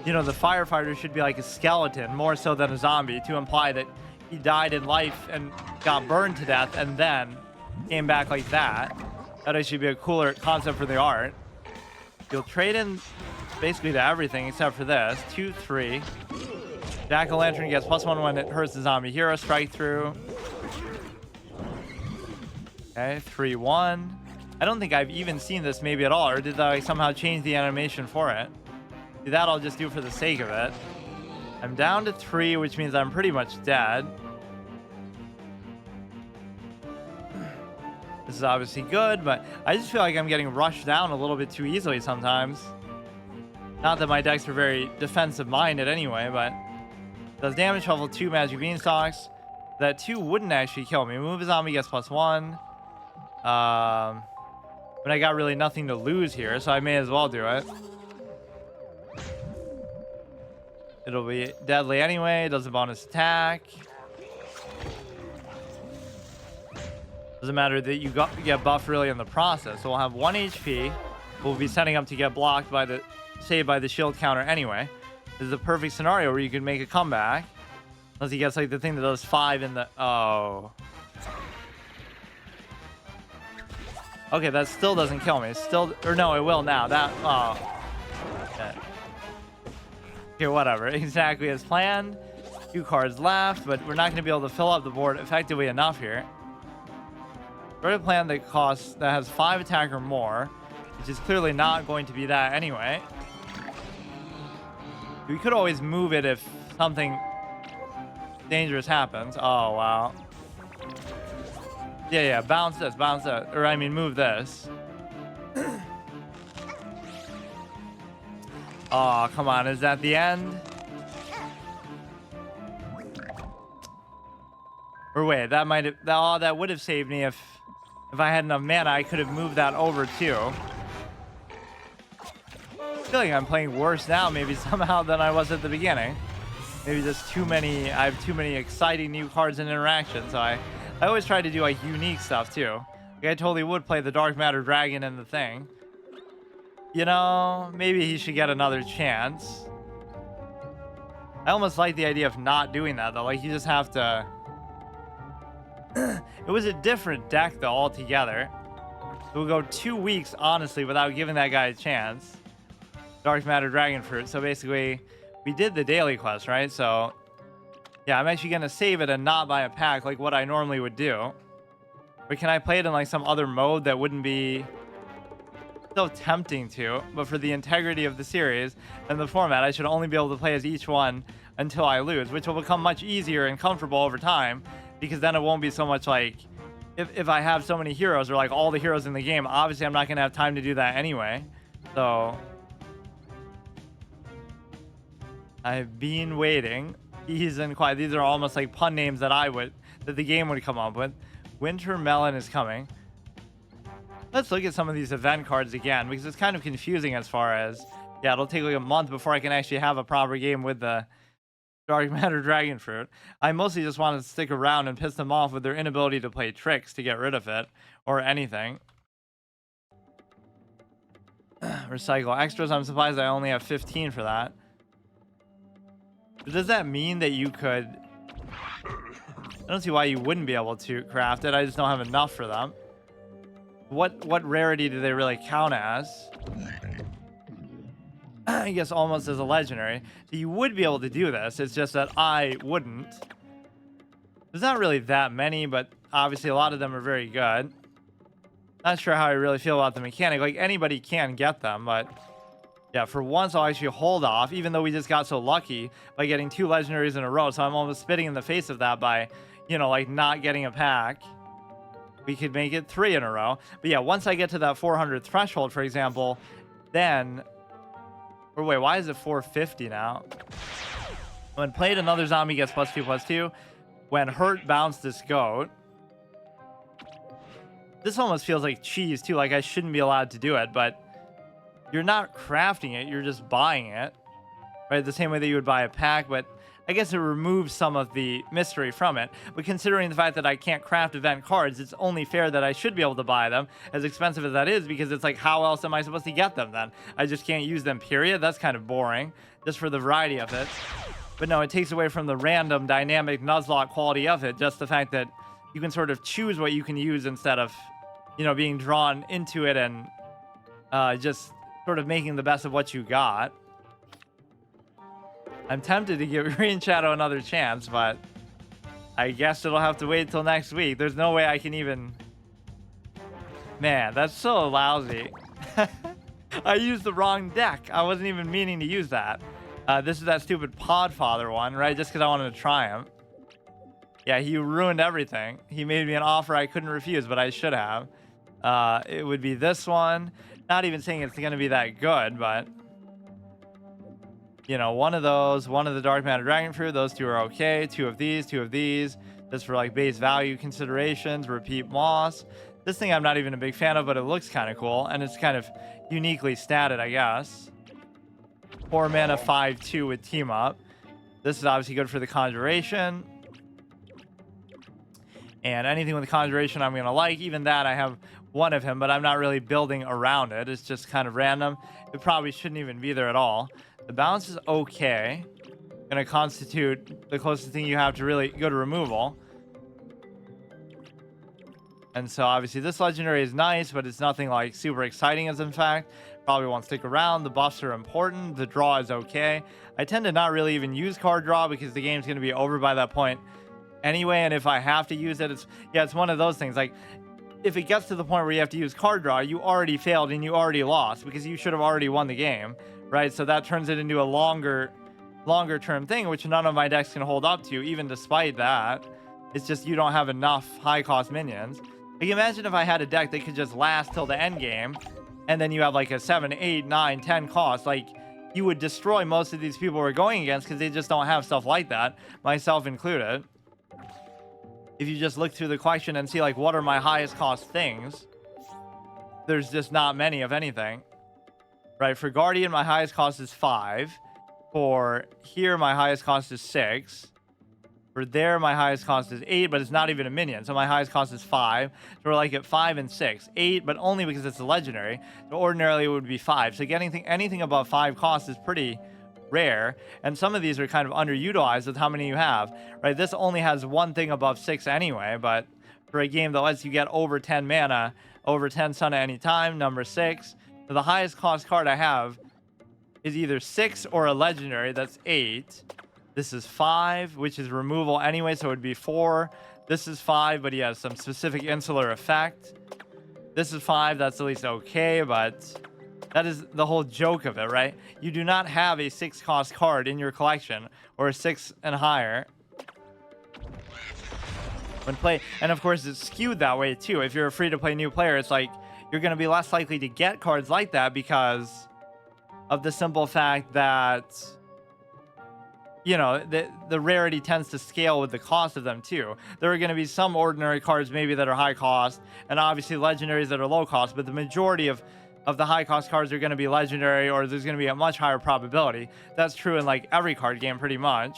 You know, the firefighter should be like a skeleton more so than a zombie to imply that he died in life and got burned to death and then came back like that. That actually be a cooler concept for the art. You'll trade in basically to everything except for this. 2, 3. Jack-o'-lantern gets +1 when it hurts the zombie hero. Strike through. Okay, 3, 1. I don't think I've even seen this maybe at all, or did I somehow change the animation for it? See, that I'll just do for the sake of it. I'm down to 3, which means I'm pretty much dead. This is obviously good, but I just feel like I'm getting rushed down a little bit too easily sometimes. Not that my decks are very defensive-minded anyway, but does damage, shuffle 2 magic beanstalks. That 2 wouldn't actually kill me. Move a zombie gets +1. But I got really nothing to lose here, so I may as well do it. It'll be deadly anyway. Does a bonus attack. Doesn't matter that you get buffed really in the process. So we'll have 1 HP. We'll be setting up to get blocked by the saved by the shield counter anyway. This is a perfect scenario where you can make a comeback. Unless he gets like the thing that does 5 in the... Oh. Okay, that still doesn't kill me. Still... Or no, it will now. That... Oh. Okay. Okay, whatever. Exactly as planned. 2 cards left, but we're not going to be able to fill up the board effectively enough here. We're going to plan that has 5 attack or more, which is clearly not going to be that anyway. We could always move it if something dangerous happens. Oh, wow. Yeah, bounce this, bounce that. Or, I mean, move this. Oh, come on. Is that the end? Or wait, that might have... Oh, that would have saved me if I had enough mana. I could have moved that over, too. I feel like I'm playing worse now, maybe somehow, than I was at the beginning. Maybe just too many... I have too many exciting new cards and interactions, so I always try to do, like, unique stuff, too. Like, I totally would play the Dark Matter Dragon in the thing. You know, maybe he should get another chance. I almost like the idea of not doing that, though. Like, you just have to... It was a different deck, though, altogether. We'll go 2 weeks, honestly, without giving that guy a chance. Dark Matter Dragon Fruit. So, basically, we did the daily quest, right? So, yeah, I'm actually going to save it and not buy a pack like what I normally would do. Or can I play it in, like, some other mode that wouldn't be... so tempting to, but for the integrity of the series and the format, I should only be able to play as each one until I lose, which will become much easier and comfortable over time, because then it won't be so much like, if I have so many heroes, or like all the heroes in the game, obviously I'm not going to have time to do that anyway. So, I've been waiting. Peas and quiet. These are almost like pun names that the game would come up with. Winter Melon is coming. Let's look at some of these event cards again, because it's kind of confusing as far as... Yeah, it'll take like a month before I can actually have a proper game with the Dark Matter Dragon Fruit. I mostly just want to stick around and piss them off with their inability to play tricks to get rid of it, or anything. Recycle extras. I'm surprised I only have 15 for that. Does that mean that you could... I don't see why you wouldn't be able to craft it. I just don't have enough for them. What rarity do they really count as? I guess almost as a legendary. So you would be able to do this. It's just that I wouldn't. There's not really that many, but obviously a lot of them are very good. Not sure how I really feel about the mechanic. Like, anybody can get them, but... Yeah, for once I'll actually hold off, even though we just got so lucky by getting 2 legendaries in a row. So I'm almost spitting in the face of that by, you know, like, not getting a pack. We could make it 3 in a row. But yeah, once I get to that 400 threshold, for example, then... Or wait, why is it 450 now? When played, another zombie gets +2/+2. When hurt, bounce this goat. This almost feels like cheese, too. Like, I shouldn't be allowed to do it, but... You're not crafting it, you're just buying it. Right? The same way that you would buy a pack, but... I guess it removes some of the mystery from it. But considering the fact that I can't craft event cards, it's only fair that I should be able to buy them, as expensive as that is, because it's like, how else am I supposed to get them then? I just can't use them, period. That's kind of boring, just for the variety of it. But no, it takes away from the random, dynamic Nuzlocke quality of it, just the fact that you can sort of choose what you can use instead of, you know, being drawn into it and just sort of making the best of what you got. I'm tempted to give Green Shadow another chance, but I guess it'll have to wait till next week. There's no way I can even... Man, that's so lousy. I used the wrong deck. I wasn't even meaning to use that. This is that stupid Podfather one, right? Just because I wanted to try him. Yeah, he ruined everything. He made me an offer I couldn't refuse, but I should have. It would be this one. Not even saying it's going to be that good, but... You know, one of those, one of the Dark Matter Dragon Fruit, those two are okay. Two of these, just for like base value considerations. Repeat Moss. This thing I'm not even a big fan of, but it looks kind of cool, and it's kind of uniquely statted, I guess. 4 mana, 5/2 with Team Up. This is obviously good for the Conjuration. And anything with the Conjuration I'm going to like. Even that, I have one of him, but I'm not really building around it. It's just kind of random. It probably shouldn't even be there at all. The balance is okay. Going to constitute the closest thing you have to really go to removal. And so obviously this legendary is nice, but it's nothing like super exciting as in fact. Probably won't stick around. The buffs are important. The draw is okay. I tend to not really even use card draw because the game's going to be over by that point anyway. And if I have to use it, it's one of those things. Like, if it gets to the point where you have to use card draw, you already failed and you already lost because you should have already won the game, right? So that turns it into a longer term thing, which none of my decks can hold up to, even despite that. It's just you don't have enough high cost minions. Like, imagine if I had a deck that could just last till the end game, and then you have like a 7, 8, 9, 10 cost. Like, you would destroy most of these people we're going against because they just don't have stuff like that, myself included. If you just look through the collection and see like what are my highest cost things, there's just not many of anything. Right, for Guardian my highest cost is 5. For here my highest cost is 6. For there my highest cost is 8, but it's not even a minion, so my highest cost is 5. So we're like at 5 and 6. 8, but only because it's a legendary. So ordinarily it would be 5. So getting anything above 5 costs is pretty rare, and some of these are kind of underutilized with how many you have, right? This only has one thing above 6 anyway, but for a game that lets you get over 10 mana, over 10 sun at any time, number 6. So the highest cost card I have is either 6 or a legendary, that's 8. This is 5, which is removal anyway, so it would be 4. This is 5, but he has some specific insular effect. This is 5, that's at least okay, but that is the whole joke of it, right? You do not have a 6 cost card in your collection, or a 6 and higher when play. And of course, it's skewed that way too. If you're a free-to-play new player, it's like you're going to be less likely to get cards like that because of the simple fact that, you know, the rarity tends to scale with the cost of them too. There are going to be some ordinary cards maybe that are high cost, and obviously legendaries that are low cost, but the majority of the high cost cards are going to be legendary, or there's going to be a much higher probability. That's true in like every card game pretty much.